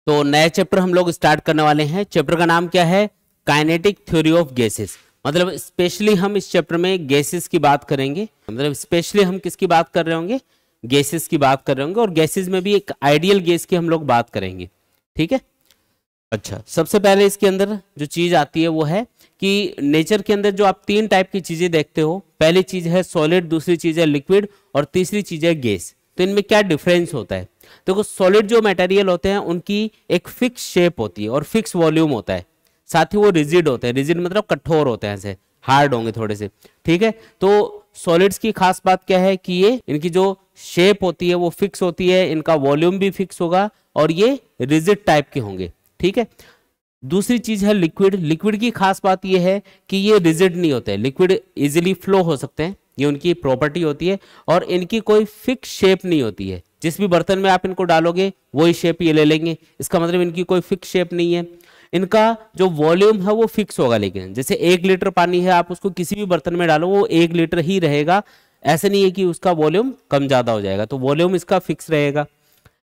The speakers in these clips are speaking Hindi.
तो नया चैप्टर हम लोग स्टार्ट करने वाले हैं। चैप्टर का नाम क्या है? Kinetic theory of gases. मतलब स्पेशली हम इस चैप्टर में गैसेस की बात करेंगे। मतलब स्पेशली हम किसकी बात कर रहे होंगे? गैसेस की बात कर रहे होंगे। और गैसेस में भी एक आइडियल गैस की हम लोग बात करेंगे। ठीक है। अच्छा, सबसे पहले इसके अंदर जो चीज आती है वो है कि नेचर के अंदर जो आप तीन टाइप की चीजें देखते हो, पहली चीज है सॉलिड, दूसरी चीज है लिक्विड और तीसरी चीज है गैस। तो इनमें क्या डिफरेंस होता है? देखो, सॉलिड जो मटेरियल होते हैं उनकी एक फिक्स शेप होती है और फिक्स वॉल्यूम होता है। साथ ही वो रिजिड होते हैं। रिजिड मतलब कठोर होते हैं, ऐसे हार्ड होंगे थोड़े से। ठीक है। तो सॉलिड्स की खास बात क्या है कि ये इनकी जो शेप होती है वो फिक्स होती है, इनका वॉल्यूम भी फिक्स होगा और ये रिजिड टाइप के होंगे। ठीक है। दूसरी चीज है लिक्विड। लिक्विड की खास बात यह है कि ये रिजिड नहीं होते, लिक्विड इजीली फ्लो हो सकते हैं, ये उनकी प्रॉपर्टी होती है। और इनकी कोई फिक्स शेप नहीं होती है, जिस भी बर्तन में आप इनको डालोगे वही शेप ये ले लेंगे। इसका मतलब इनकी कोई फिक्स शेप नहीं है। इनका जो वॉल्यूम है वो फिक्स होगा, लेकिन जैसे 1 लीटर पानी है, आप उसको किसी भी बर्तन में डालो वो 1 लीटर ही रहेगा। ऐसे नहीं है कि उसका वॉल्यूम कम ज्यादा हो जाएगा, तो वॉल्यूम इसका फिक्स रहेगा।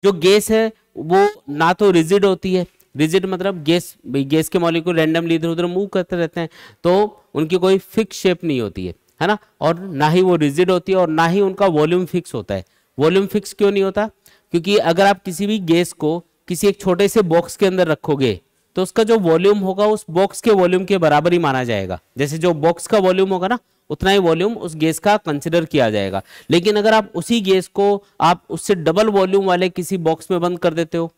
जो गैस है वो ना तो रिजिड होती है, रिजिड मतलब गैस के मॉलिक्यूल रैंडमली इधर उधर मूव करते रहते हैं, तो उनकी कोई फिक्स शेप नहीं होती है ना। और ना ही वो रिजिड होती है और ना ही उनका वॉल्यूम फिक्स होता है। वॉल्यूम फिक्स क्यों नहीं होता? क्योंकि अगर आप किसी भी गैस को किसी एक छोटे से बॉक्स के अंदर रखोगे तो उसका जो वॉल्यूम होगा उस बॉक्स के वॉल्यूम के बराबर ही माना जाएगा। जैसे जो बॉक्स का वॉल्यूम होगा ना, उतना ही वॉल्यूम उस गैस का कंसिडर किया जाएगा। लेकिन अगर आप उसी गैस को आप उससे डबल वॉल्यूम वाले किसी बॉक्स में बंद कर देते हो,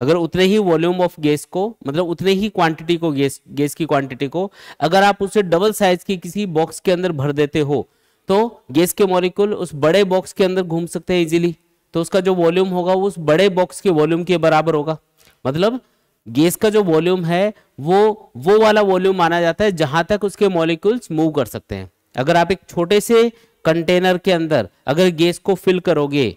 अगर उतने ही वॉल्यूम ऑफ गैस को, मतलब उतने ही क्वांटिटी को, गैस की क्वांटिटी को अगर आप उसे डबल साइज की किसी बॉक्स के अंदर भर देते हो, तो गैस के मॉलिक्यूल उस बड़े बॉक्स के अंदर घूम सकते हैं इजीली। तो उसका जो वॉल्यूम होगा वो उस बड़े बॉक्स के वॉल्यूम के बराबर होगा। मतलब गैस का जो वॉल्यूम है वो वाला वॉल्यूम माना जाता है जहां तक उसके मॉलिक्यूल्स मूव कर सकते हैं। अगर आप एक छोटे से कंटेनर के अंदर अगर गैस को फिल करोगे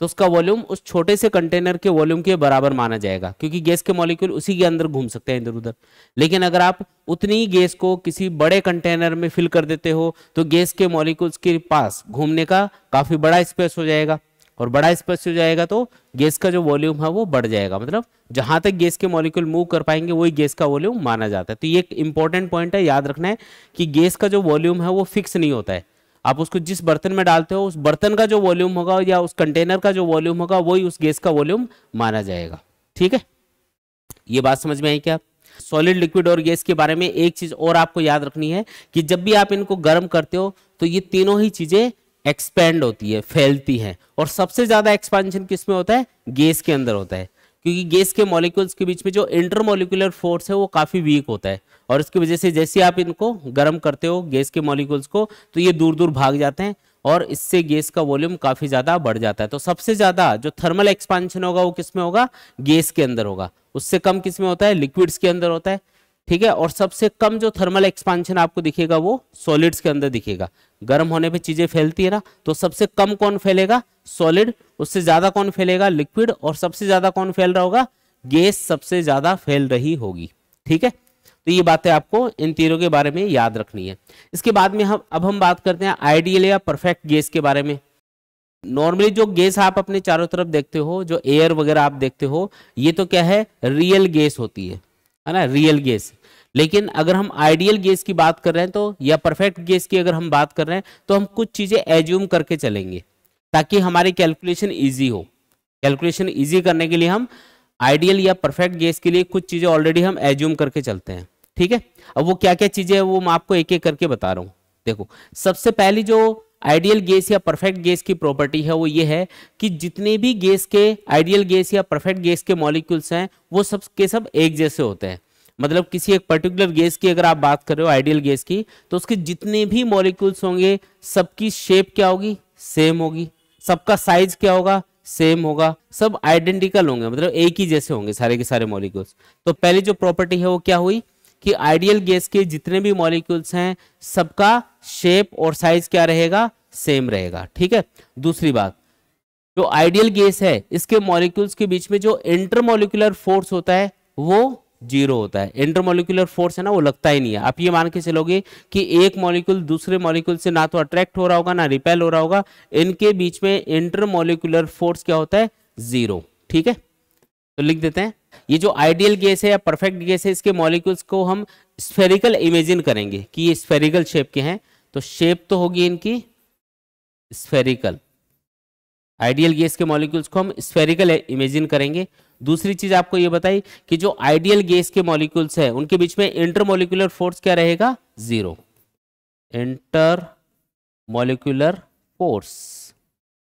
तो उसका वॉल्यूम उस छोटे से कंटेनर के वॉल्यूम के बराबर माना जाएगा, क्योंकि गैस के मॉलिक्यूल उसी के अंदर घूम सकते हैं इधर उधर। लेकिन अगर आप उतनी ही गैस को किसी बड़े कंटेनर में फिल कर देते हो तो गैस के मॉलिक्यूल्स के पास घूमने का काफी बड़ा स्पेस हो जाएगा, और बड़ा स्पेस हो जाएगा तो गैस का जो वॉल्यूम है वो बढ़ जाएगा। मतलब जहां तक गैस के मॉलिक्यूल मूव कर पाएंगे वही गैस का वॉल्यूम माना जाता है। तो ये एक इंपॉर्टेंट पॉइंट है, याद रखना है कि गैस का जो वॉल्यूम है वो फिक्स नहीं होता है। आप उसको जिस बर्तन में डालते हो उस बर्तन का जो वॉल्यूम होगा या उस कंटेनर का जो वॉल्यूम होगा वही उस गैस का वॉल्यूम माना जाएगा। ठीक है, ये बात समझ में आई क्या? सॉलिड, लिक्विड और गैस के बारे में एक चीज और आपको याद रखनी है कि जब भी आप इनको गर्म करते हो तो ये तीनों ही चीजें एक्सपेंड होती है, फैलती हैं। और सबसे ज्यादा एक्सपेंशन किसमें होता है? गैस के अंदर होता है, क्योंकि गैस के मॉलिक्यूल्स के बीच में जो इंटरमॉलिक्यूलर फोर्स है वो काफी वीक होता है। और इसकी वजह से जैसे आप इनको गर्म करते हो गैस के मॉलिक्यूल्स को, तो ये दूर दूर भाग जाते हैं और इससे गैस का वॉल्यूम काफी ज्यादा बढ़ जाता है। तो सबसे ज्यादा जो थर्मल एक्सपेंशन होगा वो किसमें होगा? गैस के अंदर होगा। उससे कम किसमें होता है? लिक्विड्स के अंदर होता है। ठीक है। और सबसे कम जो थर्मल एक्सपेंशन आपको दिखेगा वो सॉलिड्स के अंदर दिखेगा। गर्म होने पे चीजें फैलती है ना, तो सबसे कम कौन फैलेगा? सॉलिड। उससे ज्यादा कौन फैलेगा? लिक्विड। और सबसे ज्यादा कौन फैल रहा होगा? गैस सबसे ज्यादा फैल रही होगी। ठीक है। तो ये बातें आपको इन तीनों के बारे में याद रखनी है। इसके बाद में हम बात करते हैं आइडियल या परफेक्ट गैस के बारे में। नॉर्मली जो गैस आप अपने चारों तरफ देखते हो, जो एयर वगैरह आप देखते हो, ये तो क्या है? रियल गैस होती है ना, रियल गैस। लेकिन अगर हम आइडियल गैस की बात कर रहे हैं तो, या परफेक्ट गैस की अगर हम बात कर रहे हैं तो हम कुछ चीजें एज्यूम करके चलेंगे ताकि हमारी कैलकुलेशन इजी हो। कैलकुलेशन इजी करने के लिए हम आइडियल या परफेक्ट गैस के लिए कुछ चीजें ऑलरेडी हम एज्यूम करके चलते हैं। ठीक है। अब वो क्या क्या चीजें हैं वो मैं आपको एक एक करके बता रहा हूं। देखो, सबसे पहली जो आइडियल गैस या परफेक्ट गैस की प्रॉपर्टी है वो ये है कि जितने भी गैस के, आइडियल गैस या परफेक्ट गैस के मॉलिक्यूल्स हैं वो सब के सब एक जैसे होते हैं। मतलब किसी एक पर्टिकुलर गैस की अगर आप बात कर रहे हो, आइडियल गैस की, तो उसके जितने भी मॉलिक्यूल्स होंगे सबकी शेप क्या होगी? सेम होगी। सबका साइज क्या होगा? सेम होगा। सब आइडेंटिकल होंगे, मतलब एक ही जैसे होंगे सारे के सारे मॉलिक्यूल्स। तो पहली जो प्रॉपर्टी है वो क्या हुई कि आइडियल गैस के जितने भी मॉलिक्यूल्स हैं सबका शेप और साइज क्या रहेगा? सेम रहेगा। ठीक है। दूसरी बात, जो आइडियल गैस है इसके मॉलिक्यूल्स के बीच में जो इंटरमॉलिक्यूलर फोर्स होता है वो जीरो होता है। इंटरमॉलिक्यूलर फोर्स है ना, वो लगता ही नहीं है। आप ये मान के चलोगे कि एक मॉलिक्यूल दूसरे मॉलिक्यूल से ना तो अट्रैक्ट हो रहा होगा ना रिपेल हो रहा होगा। इनके बीच में इंटरमॉलिक्यूलर फोर्स क्या होता है? जीरो। ठीक है। तो लिख देते हैं, ये जो आइडियल गैस है या परफेक्ट गैस है, इसके मॉलिक्यूल्स को हम स्फेरिकल इमेजिन करेंगे कि ये स्फेरिकल शेप के हैं, तो शेप तो होगी इनकी स्फेरिकल। आइडियल गैस के मॉलिक्यूल्स को हम स्फेरिकल इमेजिन करेंगे। दूसरी चीज आपको ये बताई कि जो आइडियल गैस के मॉलिक्यूल्स है उनके बीच में इंटरमोलिकुलर फोर्स क्या रहेगा, 0। इंटरमोलिकुलर फोर्स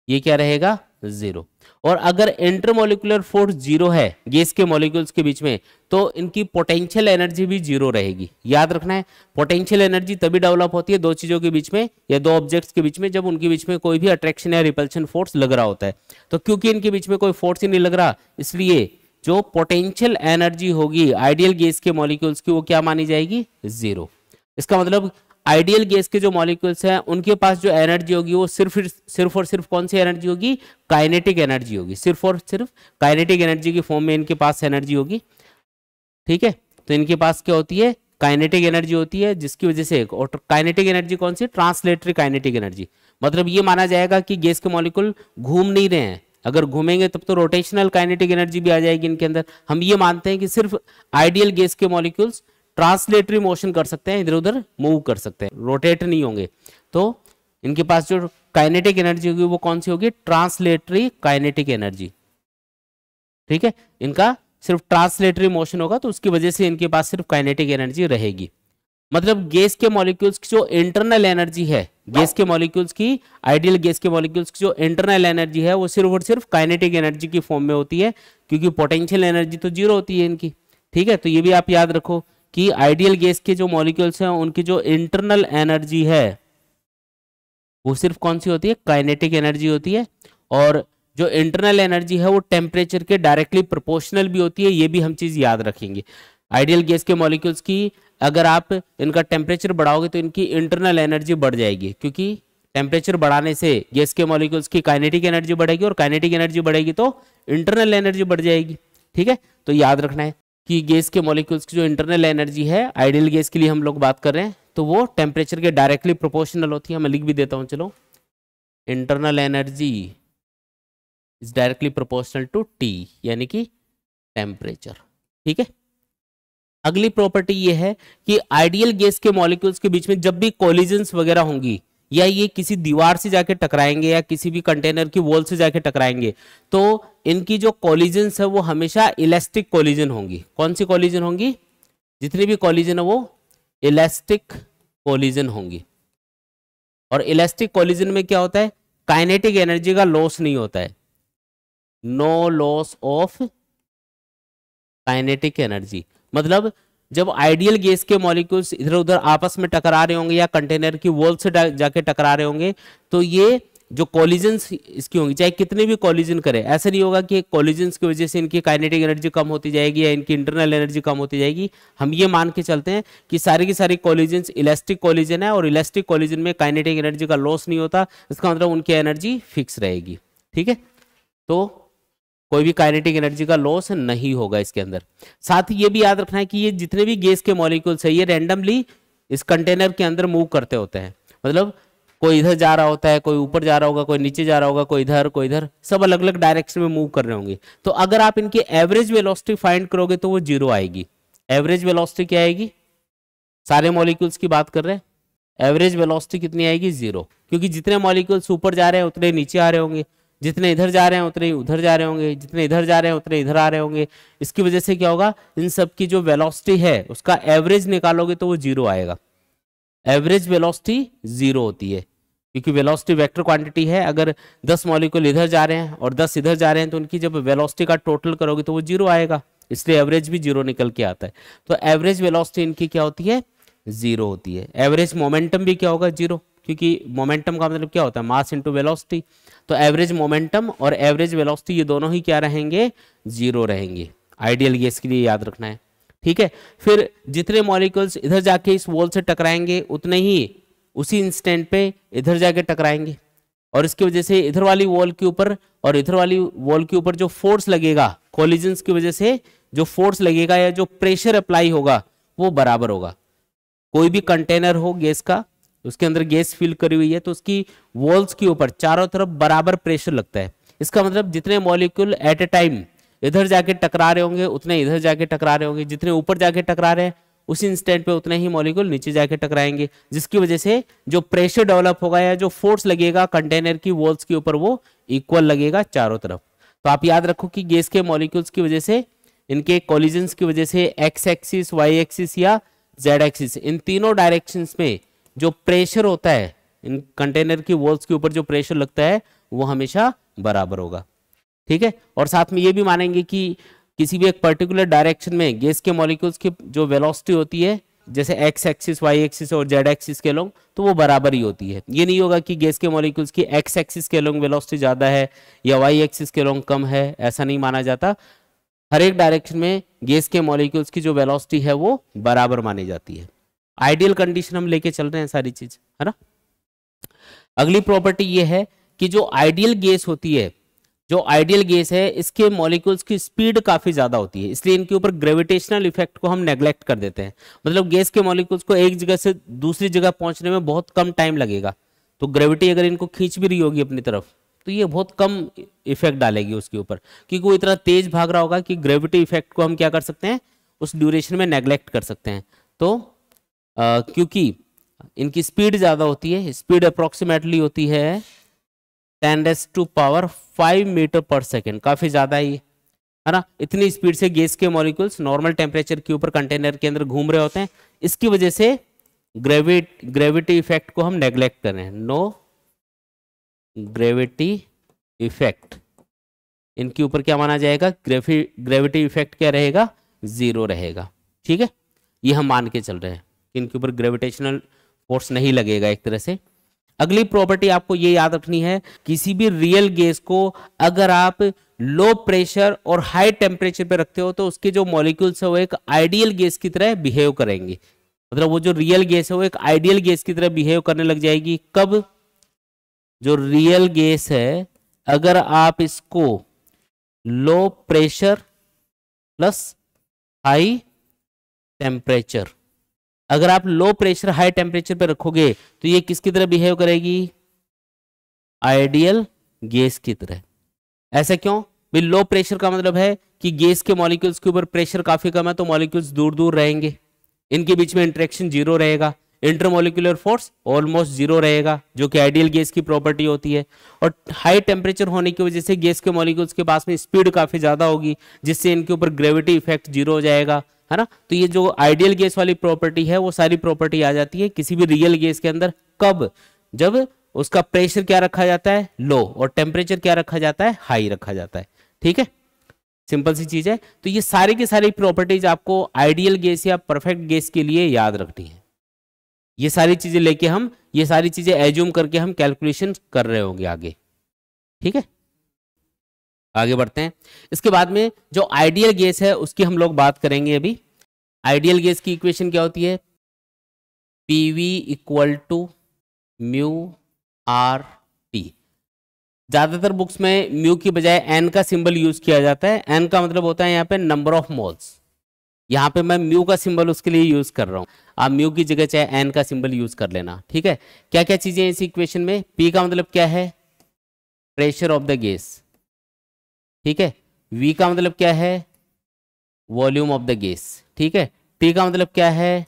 ये क्या रहेगा, 0। और अगर इंटरमोलिकुलर फोर्स 0 है गैस के मॉलिक्यूल्स के बीच में, तो इनकी पोटेंशियल एनर्जी भी 0 रहेगी। याद रखना है, पोटेंशियल एनर्जी तभी डेवलप होती है दो चीजों के बीच में या दो ऑब्जेक्ट्स के बीच में, जब उनके बीच में कोई भी अट्रैक्शन या रिपल्शन फोर्स लग रहा होता है। तो क्योंकि इनके बीच में कोई फोर्स ही नहीं लग रहा, इसलिए जो पोटेंशियल एनर्जी होगी आइडियल गैस के मॉलिक्यूल्स की, वो क्या मानी जाएगी, 0। इसका मतलब आइडियल गैस के जो मॉलिक्यूल्स हैं उनके पास जो एनर्जी होगी वो सिर्फ और सिर्फ कौन सी एनर्जी होगी, काइनेटिक एनर्जी होगी। सिर्फ और सिर्फ काइनेटिक एनर्जी की फॉर्म में इनके पास एनर्जी होगी। ठीक है, तो इनके पास क्या होती है, काइनेटिक एनर्जी होती है, जिसकी वजह से, और काइनेटिक एनर्जी कौन सी, ट्रांसलेटरी काइनेटिक एनर्जी। मतलब ये माना जाएगा कि गैस के मॉलिक्यूल घूम नहीं रहे हैं, अगर घूमेंगे तब तो रोटेशनल काइनेटिक एनर्जी भी आ जाएगी इनके अंदर। हम ये मानते हैं कि सिर्फ आइडियल गैस के मॉलिक्यूल्स ट्रांसलेटरी मोशन कर सकते हैं, इधर उधर मूव कर सकते हैं, रोटेट नहीं होंगे। तो इनके पास जो काइनेटिक एनर्जी होगी वो कौन सी होगी, ट्रांसलेटरी काइनेटिक एनर्जी। ठीक है, इनका सिर्फ ट्रांसलेटरी मोशन होगा, तो उसकी वजह से इनके पास सिर्फ काइनेटिक एनर्जी रहेगी। मतलब गैस के मॉलिक्यूल्स की जो इंटरनल एनर्जी है, गैस के मॉलिक्यूल्स की, आइडियल गैस के मॉलिक्यूल्स की जो इंटरनल एनर्जी है वो सिर्फ और सिर्फ काइनेटिक एनर्जी की फॉर्म में होती है, क्योंकि पोटेंशियल एनर्जी तो 0 होती है इनकी। ठीक है, तो ये भी आप याद रखो कि आइडियल गैस के जो मॉलिक्यूल्स हैं उनकी जो इंटरनल एनर्जी है वो सिर्फ कौन सी होती है, काइनेटिक एनर्जी होती है। और जो इंटरनल एनर्जी है वो टेम्परेचर के डायरेक्टली प्रोपोर्शनल भी होती है, ये भी हम चीज याद रखेंगे। आइडियल गैस के मॉलिक्यूल्स की अगर आप इनका टेम्परेचर बढ़ाओगे तो इनकी इंटरनल एनर्जी बढ़ जाएगी, क्योंकि टेम्परेचर बढ़ाने से गैस के मॉलिक्यूल्स की काइनेटिक एनर्जी बढ़ेगी, और काइनेटिक एनर्जी बढ़ेगी तो इंटरनल एनर्जी बढ़ जाएगी। ठीक है, तो याद रखना है कि गैस के मॉलिक्यूल्स की जो इंटरनल एनर्जी है आइडियल गैस के लिए हम लोग बात कर रहे हैं, तो वो टेम्परेचर के डायरेक्टली प्रोपोर्शनल होती है। मैं लिख भी देता हूं, चलो, internal energy is directly proportional to T, यानी कि टेम्परेचर। ठीक है, अगली प्रॉपर्टी ये है कि आइडियल गैस के मॉलिक्यूल्स के बीच में जब भी कोलिजन्स वगैरह होंगी, या ये किसी दीवार से जाके टकराएंगे या किसी भी कंटेनर की वॉल से जाके टकराएंगे, तो इनकी जो कोलिजन्स है वो हमेशा इलास्टिक कोलिजन होंगी। कौन सी कोलिजन होंगी, जितनी भी कोलिजन है वो इलास्टिक कोलिजन होंगी। और इलास्टिक कोलिजन में क्या होता है, काइनेटिक एनर्जी का लॉस नहीं होता है, no loss of kinetic energy. मतलब जब आइडियल गैस के मॉलिक्यूल्स इधर उधर आपस में टकरा रहे होंगे या कंटेनर की वॉल से जाके टकरा रहे होंगे, तो ये जो कोलिजन्स इसकी होंगी, चाहे कितने भी कोलिजन करे, ऐसा नहीं होगा कि कोलिजन्स की वजह से इनकी काइनेटिक एनर्जी कम होती जाएगी या इनकी इंटरनल एनर्जी कम होती जाएगी। हम ये मान के चलते हैं कि सारी की सारी कोलिजन्स इलास्टिक कोलिजन है, और इलास्टिक कोलिजन में काइनेटिक एनर्जी का लॉस नहीं होता, इसका मतलब उनकी एनर्जी फिक्स रहेगी। ठीक है, तो कोई भी काइनेटिक एनर्जी का लॉस नहीं होगा इसके अंदर। साथ ही ये भी याद रखना है कि ये जितने भी गैस के मॉलिक्यूल्स है ये रैंडमली इस कंटेनर के अंदर मूव करते होते हैं। मतलब कोई इधर जा रहा होता है, कोई ऊपर जा रहा होगा, कोई नीचे जा रहा होगा, कोई इधर, सब अलग अलग डायरेक्शन में मूव कर रहे होंगे। तो अगर आप इनकी एवरेज वेलोसिटी फाइंड करोगे तो वो 0 आएगी। एवरेज वेलोसिटी क्या आएगी, सारे मॉलिक्यूल्स की बात कर रहे हैं, एवरेज वेलोसिटी कितनी आएगी, 0, क्योंकि जितने मॉलिक्यूल्स ऊपर जा रहे हैं उतने नीचे आ रहे होंगे, जितने इधर जा रहे हैं उतने उधर जा रहे होंगे, जितने इधर जा रहे हैं उतने इधर आ रहे होंगे। इसकी वजह से क्या होगा, इन सब की जो वेलोसिटी है उसका एवरेज निकालोगे तो वो 0 आएगा। एवरेज वेलोसिटी 0 होती है, क्योंकि वेलोसिटी वेक्टर क्वांटिटी है। अगर 10 मॉलिक्यूल इधर जा रहे हैं और 10 इधर जा रहे हैं तो उनकी जब वेलोसिटी का टोटल करोगे तो वो 0 आएगा, इसलिए एवरेज भी 0 निकल के आता है। तो एवरेज वेलोसिटी इनकी क्या होती है, 0 होती है। एवरेज मोमेंटम भी क्या होगा, 0, क्योंकि मोमेंटम का मतलब क्या होता है, मास इनटू वेलोसिटी। तो एवरेज मोमेंटम और एवरेज वेलोसिटी ये दोनों ही क्या रहेंगे, 0 रहेंगे। आइडियल गैस के लिए याद रखना है। ठीक है, फिर जितने मॉलिक्यूल्स इधर जाके इस वॉल से टकराएंगे उतने ही उसी इंस्टेंट पे इधर जाके टकराएंगे, और इसकी वजह से इधर वाली वॉल के ऊपर और इधर वाली वॉल के ऊपर जो फोर्स लगेगा कोलिजन्स की वजह से, जो फोर्स लगेगा या जो प्रेशर अप्लाई होगा वो बराबर होगा। कोई भी कंटेनर हो गैस का, उसके अंदर गैस फिल करी हुई है, तो उसकी वॉल्स के ऊपर चारों तरफ बराबर प्रेशर लगता है। इसका मतलब जितने मॉलिक्यूल एट ए टाइम इधर जाके टकरा रहे होंगे उतने इधर जाके टकरा रहे होंगे, जितने ऊपर जाके टकरा रहे हैं उसी इंस्टेंट पे उतने ही मॉलिक्यूल नीचे जाके टकराएंगे, जिसकी वजह से जो प्रेशर डेवलप होगा या जो फोर्स लगेगा कंटेनर की वॉल्स के ऊपर वो इक्वल लगेगा चारों तरफ। तो आप याद रखो कि गैस के मॉलिक्यूल्स की वजह से, इनके कोलिजन्स की वजह से एक्स एक्सिस, वाई एक्सिस या जेड एक्सिस, इन तीनों डायरेक्शंस में जो प्रेशर होता है इन कंटेनर की वॉल्स के ऊपर जो प्रेशर लगता है वो हमेशा बराबर होगा। ठीक है, और साथ में ये भी मानेंगे कि किसी भी एक पर्टिकुलर डायरेक्शन में गैस के मॉलिक्यूल्स की जो वेलोसिटी होती है, जैसे एक्स एक्सिस, वाई एक्सिस और जेड एक्सिस के लोग, तो वो बराबर ही होती है। ये नहीं होगा कि गैस के मॉलिक्यूल्स की एक्स एक्सिस के लोग वेलोसिटी ज्यादा है या वाई एक्सिस के लोग कम है, ऐसा नहीं माना जाता। हर एक डायरेक्शन में गैस के मॉलिक्यूल्स की जो वेलोसिटी है वो बराबर मानी जाती है। आइडियल कंडीशन हम लेके चल रहे हैं सारी चीज, है ना। अगली प्रॉपर्टी ये है कि जो आइडियल गैस होती है, जो आइडियल गैस है, इसके मॉलिक्यूल्स की स्पीड काफी ज्यादा होती है, इसलिए इनके ऊपर ग्रेविटेशनल इफेक्ट को हम नेग्लेक्ट कर देते हैं। मतलब गैस के मॉलिक्यूल्स को एक जगह से दूसरी जगह पहुंचने में बहुत कम टाइम लगेगा, तो ग्रेविटी अगर इनको खींच भी रही होगी अपनी तरफ तो ये बहुत कम इफेक्ट डालेगी उसके ऊपर, क्योंकि वो इतना तेज भाग रहा होगा कि ग्रेविटी इफेक्ट को हम क्या कर सकते हैं, उस ड्यूरेशन में नेग्लेक्ट कर सकते हैं। तो क्योंकि इनकी स्पीड ज्यादा होती है, स्पीड अप्रोक्सीमेटली होती है 10⁵ मीटर पर सेकेंड, काफी ज्यादा ही है ना। इतनी स्पीड से गैस के मॉलिक्यूल्स नॉर्मल टेम्परेचर के ऊपर कंटेनर के अंदर घूम रहे होते हैं, इसकी वजह से ग्रेविटी इफेक्ट को हम नेग्लेक्ट कर रहे हैं। नो ग्रेविटी इफेक्ट, इनके ऊपर क्या माना जाएगा, ग्रेविटी इफेक्ट क्या रहेगा, 0 रहेगा। ठीक है, ये हम मान के चल रहे हैं कि इनके ऊपर ग्रेविटेशनल फोर्स नहीं लगेगा एक तरह से। अगली प्रॉपर्टी आपको ये याद रखनी है, किसी भी रियल गैस को अगर आप लो प्रेशर और हाई टेम्परेचर पे रखते हो तो उसके जो मॉलिक्यूल्स है वो एक आइडियल गैस की तरह बिहेव करेंगे। मतलब वो जो रियल गैस है वो एक आइडियल गैस की तरह बिहेव करने लग जाएगी। कब, जो रियल गैस है अगर आप इसको low pressure plus high temperature, अगर आप लो प्रेशर हाई टेम्परेचर पे रखोगे तो ये किसकी तरह बिहेव करेगी, आइडियल गैस की तरह। ऐसा क्यों भाई, लो प्रेशर का मतलब है कि गैस के मॉलिक्यूल्स के ऊपर प्रेशर काफी कम है तो मॉलिक्यूल्स दूर दूर रहेंगे, इनके बीच में इंटरेक्शन 0 रहेगा, इंटरमोलिकुलर फोर्स ऑलमोस्ट 0 रहेगा, जो कि आइडियल गैस की प्रॉपर्टी होती है। और हाई टेम्परेचर होने की वजह से गैस के मॉलिक्यूल्स के पास में स्पीड काफी ज्यादा होगी, जिससे इनके ऊपर ग्रेविटी इफेक्ट 0 हो जाएगा, है ना। तो ये जो आइडियल गैस वाली प्रॉपर्टी है वो सारी प्रॉपर्टी आ जाती है किसी भी रियल गैस के अंदर। कब, जब उसका प्रेशर क्या रखा जाता है, लो, और टेम्परेचर क्या रखा जाता है, हाई रखा जाता है। ठीक है, सिंपल सी चीज है। तो ये सारी की सारी प्रॉपर्टीज आपको आइडियल गैस या परफेक्ट गैस के लिए याद रखनी है। ये सारी चीजें लेके हम, ये सारी चीजें एज्यूम करके हम कैलकुलेशन कर रहे होंगे आगे। ठीक है, आगे बढ़ते हैं। इसके बाद में जो आइडियल गैस है उसकी हम लोग बात करेंगे अभी। आइडियल गैस की इक्वेशन क्या होती है, PV equal to mu R T. ज्यादातर बुक्स में म्यू की बजाय एन का सिंबल यूज किया जाता है। एन का मतलब होता है यहाँ पे नंबर ऑफ मोल्स, यहाँ पे मैं म्यू का सिंबल उसके लिए यूज कर रहा हूँ, आप म्यू की जगह चाहे एन का सिंबल यूज कर लेना। ठीक है, क्या क्या चीजें हैं इस इक्वेशन में, पी का मतलब क्या है, प्रेशर ऑफ द गैस। ठीक है, वी का मतलब क्या है, वॉल्यूम ऑफ द गैस। ठीक है, टी का मतलब क्या है,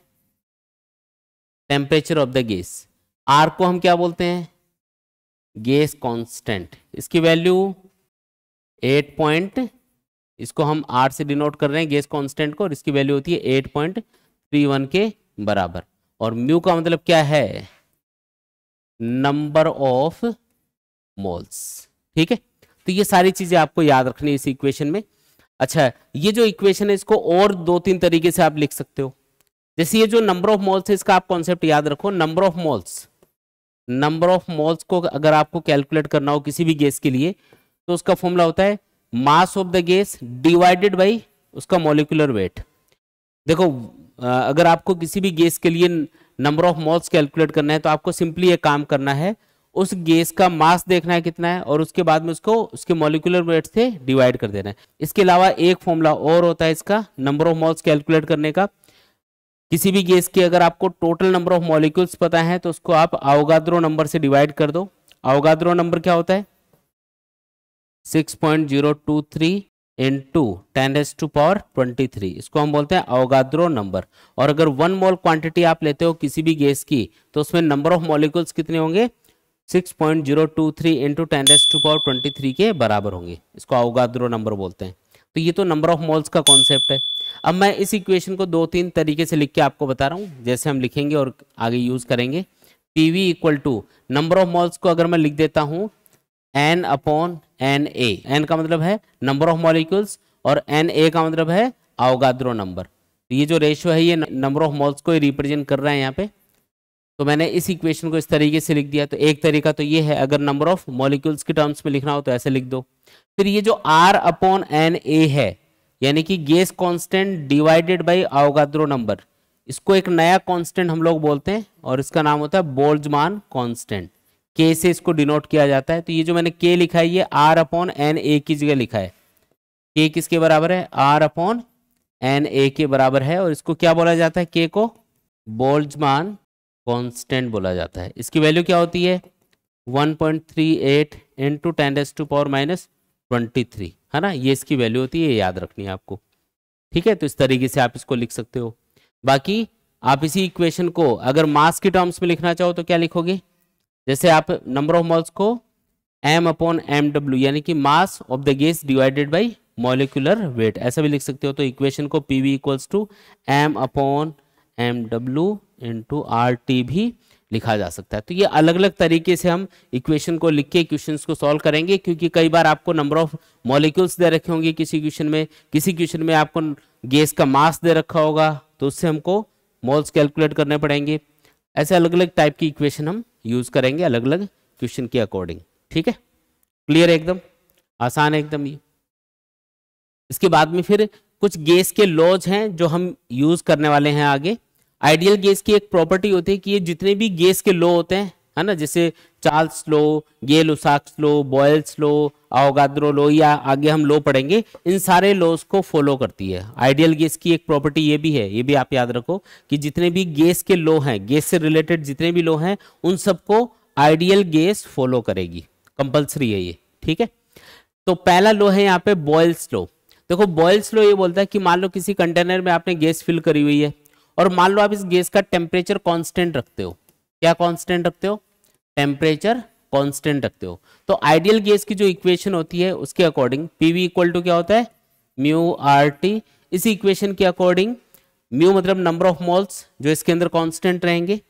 temperature of the gas. R को हम क्या बोलते हैं, गैस कांस्टेंट। इसकी वैल्यू 8 इसको हम आर से डिनोट कर रहे हैं गैस कांस्टेंट को, और इसकी वैल्यू होती है 8.31 के बराबर। और म्यू का मतलब क्या है, नंबर ऑफ मोल्स। ठीक है, तो ये सारी चीजें आपको याद रखनी है इस इक्वेशन में। अच्छा, ये जो इक्वेशन है इसको और 2-3 तरीके से आप लिख सकते हो। जैसे ये जो नंबर ऑफ मोल्स है इसका आप कॉन्सेप्ट याद रखो। नंबर ऑफ मोल्स को अगर आपको कैलकुलेट करना हो किसी भी गैस के लिए तो उसका फॉर्मूला होता है मास of the gas divided by उसका मॉलिक्यूलर वेट। देखो, अगर आपको किसी भी गैस के लिए नंबर ऑफ मोल्स कैलकुलेट करना है तो आपको सिंपली एक काम करना है, उस गैस का मास देखना है कितना है और उसके बाद में उसको उसके मॉलिक्यूलर वेट से डिवाइड कर देना है। इसके अलावा एक फॉर्मूला और होता है इसका नंबर ऑफ मोल्स कैलकुलेट करने का। किसी भी गैस के अगर आपको टोटल नंबर ऑफ मॉलिक्यूल्स पता है तो उसको आप अवोगाद्रो नंबर से डिवाइड कर दो। अवोगाद्रो नंबर क्या होता है, 6.023 इंटू 10⁻23, इसको हम बोलते हैं अवोगाद्रो नंबर। और अगर 1 मोल क्वांटिटी आप लेते हो किसी भी गैस की तो उसमें नंबर ऑफ मॉलिक्यूल्स कितने होंगे, 6.023 इंटू 10⁻23 के बराबर होंगे। इसको अवोगाद्रो नंबर बोलते हैं। तो ये तो नंबर ऑफ मोल्स का कॉन्सेप्ट है। अब मैं इस इक्वेशन को 2-3 तरीके से लिख के आपको बता रहा हूँ, जैसे हम लिखेंगे और आगे यूज करेंगे। PV equal to number of moles को अगर मैं लिख देता हूँ n/Na, n का मतलब है नंबर ऑफ मॉलिक्यूल्स और Na का मतलब है अवोगाद्रो नंबर। तो ये जो रेशियो है ये नंबर ऑफ मोल्स को रिप्रेजेंट कर रहा है यहाँ पे। तो मैंने इस इक्वेशन को इस तरीके से लिख दिया। तो एक तरीका तो ये है, अगर नंबर ऑफ मॉलिक्यूल्स के टर्म्स में लिखना हो तो ऐसे लिख दो। फिर ये जो R/Na है यानी कि gas constant divided by Avogadro number, इसको एक नया कांस्टेंट हम लोग बोलते हैं और इसका नाम होता है बोल्ट्जमान कांस्टेंट। K से इसको डिनोट किया जाता है। तो ये जो मैंने K लिखा है ये R/Na की जगह लिखा है। K किसके बराबर है, R/Na के बराबर है। और इसको क्या बोला जाता है, K को बोल्ट्जमान कांस्टेंट बोला जाता है। इसकी वैल्यू क्या होती है 1.38 इंटू 10⁻⁻23 है ना, ये इसकी वैल्यू होती है, याद रखनी है आपको। ठीक है, तो इस तरीके से आप इसको लिख सकते हो। बाकी आप इसी इक्वेशन को अगर मास के टर्म्स में लिखना चाहो तो क्या लिखोगे, जैसे आप नंबर ऑफ मोल्स को m/mw यानी कि mass of the gas divided by molecular weight ऐसा भी लिख सकते हो। तो इक्वेशन को PV equals to m/mw into RT भी लिखा जा सकता है। तो ये अलग अलग तरीके से हम इक्वेशन को लिख के क्वेश्चंस को सॉल्व करेंगे, क्योंकि कई बार आपको नंबर ऑफ मॉलिक्यूल्स दे रखे होंगे किसी क्वेश्चन में आपको गैस का मास दे रखा होगा, तो उससे हमको मोल्स कैलकुलेट करने पड़ेंगे। ऐसे अलग अलग टाइप की इक्वेशन हम यूज करेंगे अलग अलग क्वेश्चन के अकॉर्डिंग। ठीक है, क्लियर है, एकदम आसान है एकदम ये। इसके बाद में फिर कुछ गैस के लॉज हैं जो हम यूज करने वाले हैं आगे। आइडियल गैस की एक प्रॉपर्टी होती है कि ये जितने भी गैस के लॉ होते हैं है ना, जैसे Charles law, Gay-Lussac's law, Boyle's law, Avogadro law, या आगे हम लॉ पढ़ेंगे, इन सारे लॉज को फॉलो करती है। आइडियल गैस की एक प्रॉपर्टी ये भी है, ये भी आप याद रखो कि जितने भी गैस के लॉ हैं, गैस से रिलेटेड जितने भी लॉ हैं, उन सबको आइडियल गैस फॉलो करेगी, कंपल्सरी है ये। ठीक है, तो पहला लॉ है यहाँ पे बॉयल्स लॉ। देखो बॉयल्स लॉ ये बोलता है कि मान लो किसी कंटेनर में आपने गैस फिल करी हुई है और मान लो आप इस गैस का टेम्परेचर कांस्टेंट रखते हो। क्या कांस्टेंट रखते हो, टेम्परेचर कांस्टेंट रखते हो। तो आइडियल गैस की जो इक्वेशन होती है उसके अकॉर्डिंग पीवी इक्वल टू क्या होता है, म्यू RT। इस इक्वेशन के अकॉर्डिंग म्यू मतलब नंबर ऑफ मोल्स जो इसके अंदर कांस्टेंट रहेंगे,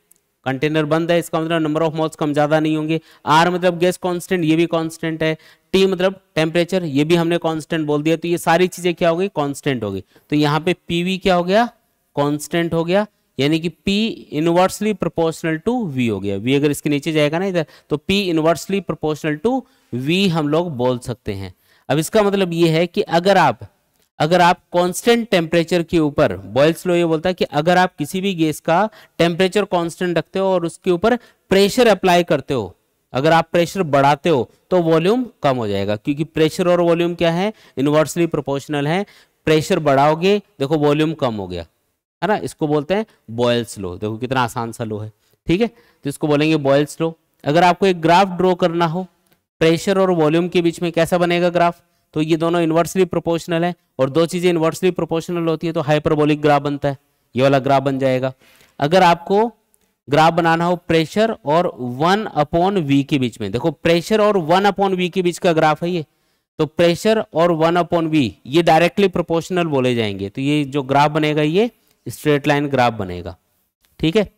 कंटेनर बंद है इसका मतलब नंबर ऑफ मोल्स कम ज्यादा नहीं होंगे। R मतलब गैस कांस्टेंट, ये भी कांस्टेंट है। T मतलब टेम्परेचर, ये भी हमने कांस्टेंट बोल दिया। तो ये सारी चीजें क्या हो गई, कांस्टेंट हो गई। तो यहाँ पे PV क्या हो गया, कांस्टेंट हो गया, यानी कि P inversely proportional to V हो गया। V अगर इसके नीचे जाएगा ना इधर, तो P inversely proportional to V हम लोग बोल सकते हैं। अब इसका मतलब ये है कि अगर आप कांस्टेंट टेम्परेचर के ऊपर, बॉयल्स लॉ ये बोलता है कि अगर आप किसी भी गैस का टेम्परेचर कांस्टेंट रखते हो और उसके ऊपर प्रेशर अप्लाई करते हो, अगर आप प्रेशर बढ़ाते हो तो वॉल्यूम कम हो जाएगा, क्योंकि प्रेशर और वॉल्यूम क्या है, इनवर्सली प्रोपोर्शनल है। प्रेशर बढ़ाओगे देखो वॉल्यूम कम हो गया, है ना, इसको बोलते हैं बॉयल्स लॉ। देखो कितना आसान सा लॉ है। ठीक है, तो इसको बोलेंगे बॉयल्स लॉ। अगर आपको एक ग्राफ ड्रॉ करना हो प्रेशर और वॉल्यूम के बीच में, कैसा बनेगा ग्राफ, तो ये दोनों इनवर्सली प्रोपोर्शनल है और दो चीजें इनवर्सली प्रोपोर्शनल होती है तो हाइपरबोलिक ग्राफ बनता है, ये वाला ग्राफ बन जाएगा। अगर आपको ग्राफ बनाना हो प्रेशर और 1/V के बीच में, देखो प्रेशर और 1/V के बीच का ग्राफ है ये, तो प्रेशर और 1/V ये डायरेक्टली प्रोपोर्शनल बोले जाएंगे। तो ये जो ग्राफ बनेगा ये स्ट्रेट लाइन ग्राफ बनेगा। ठीक है,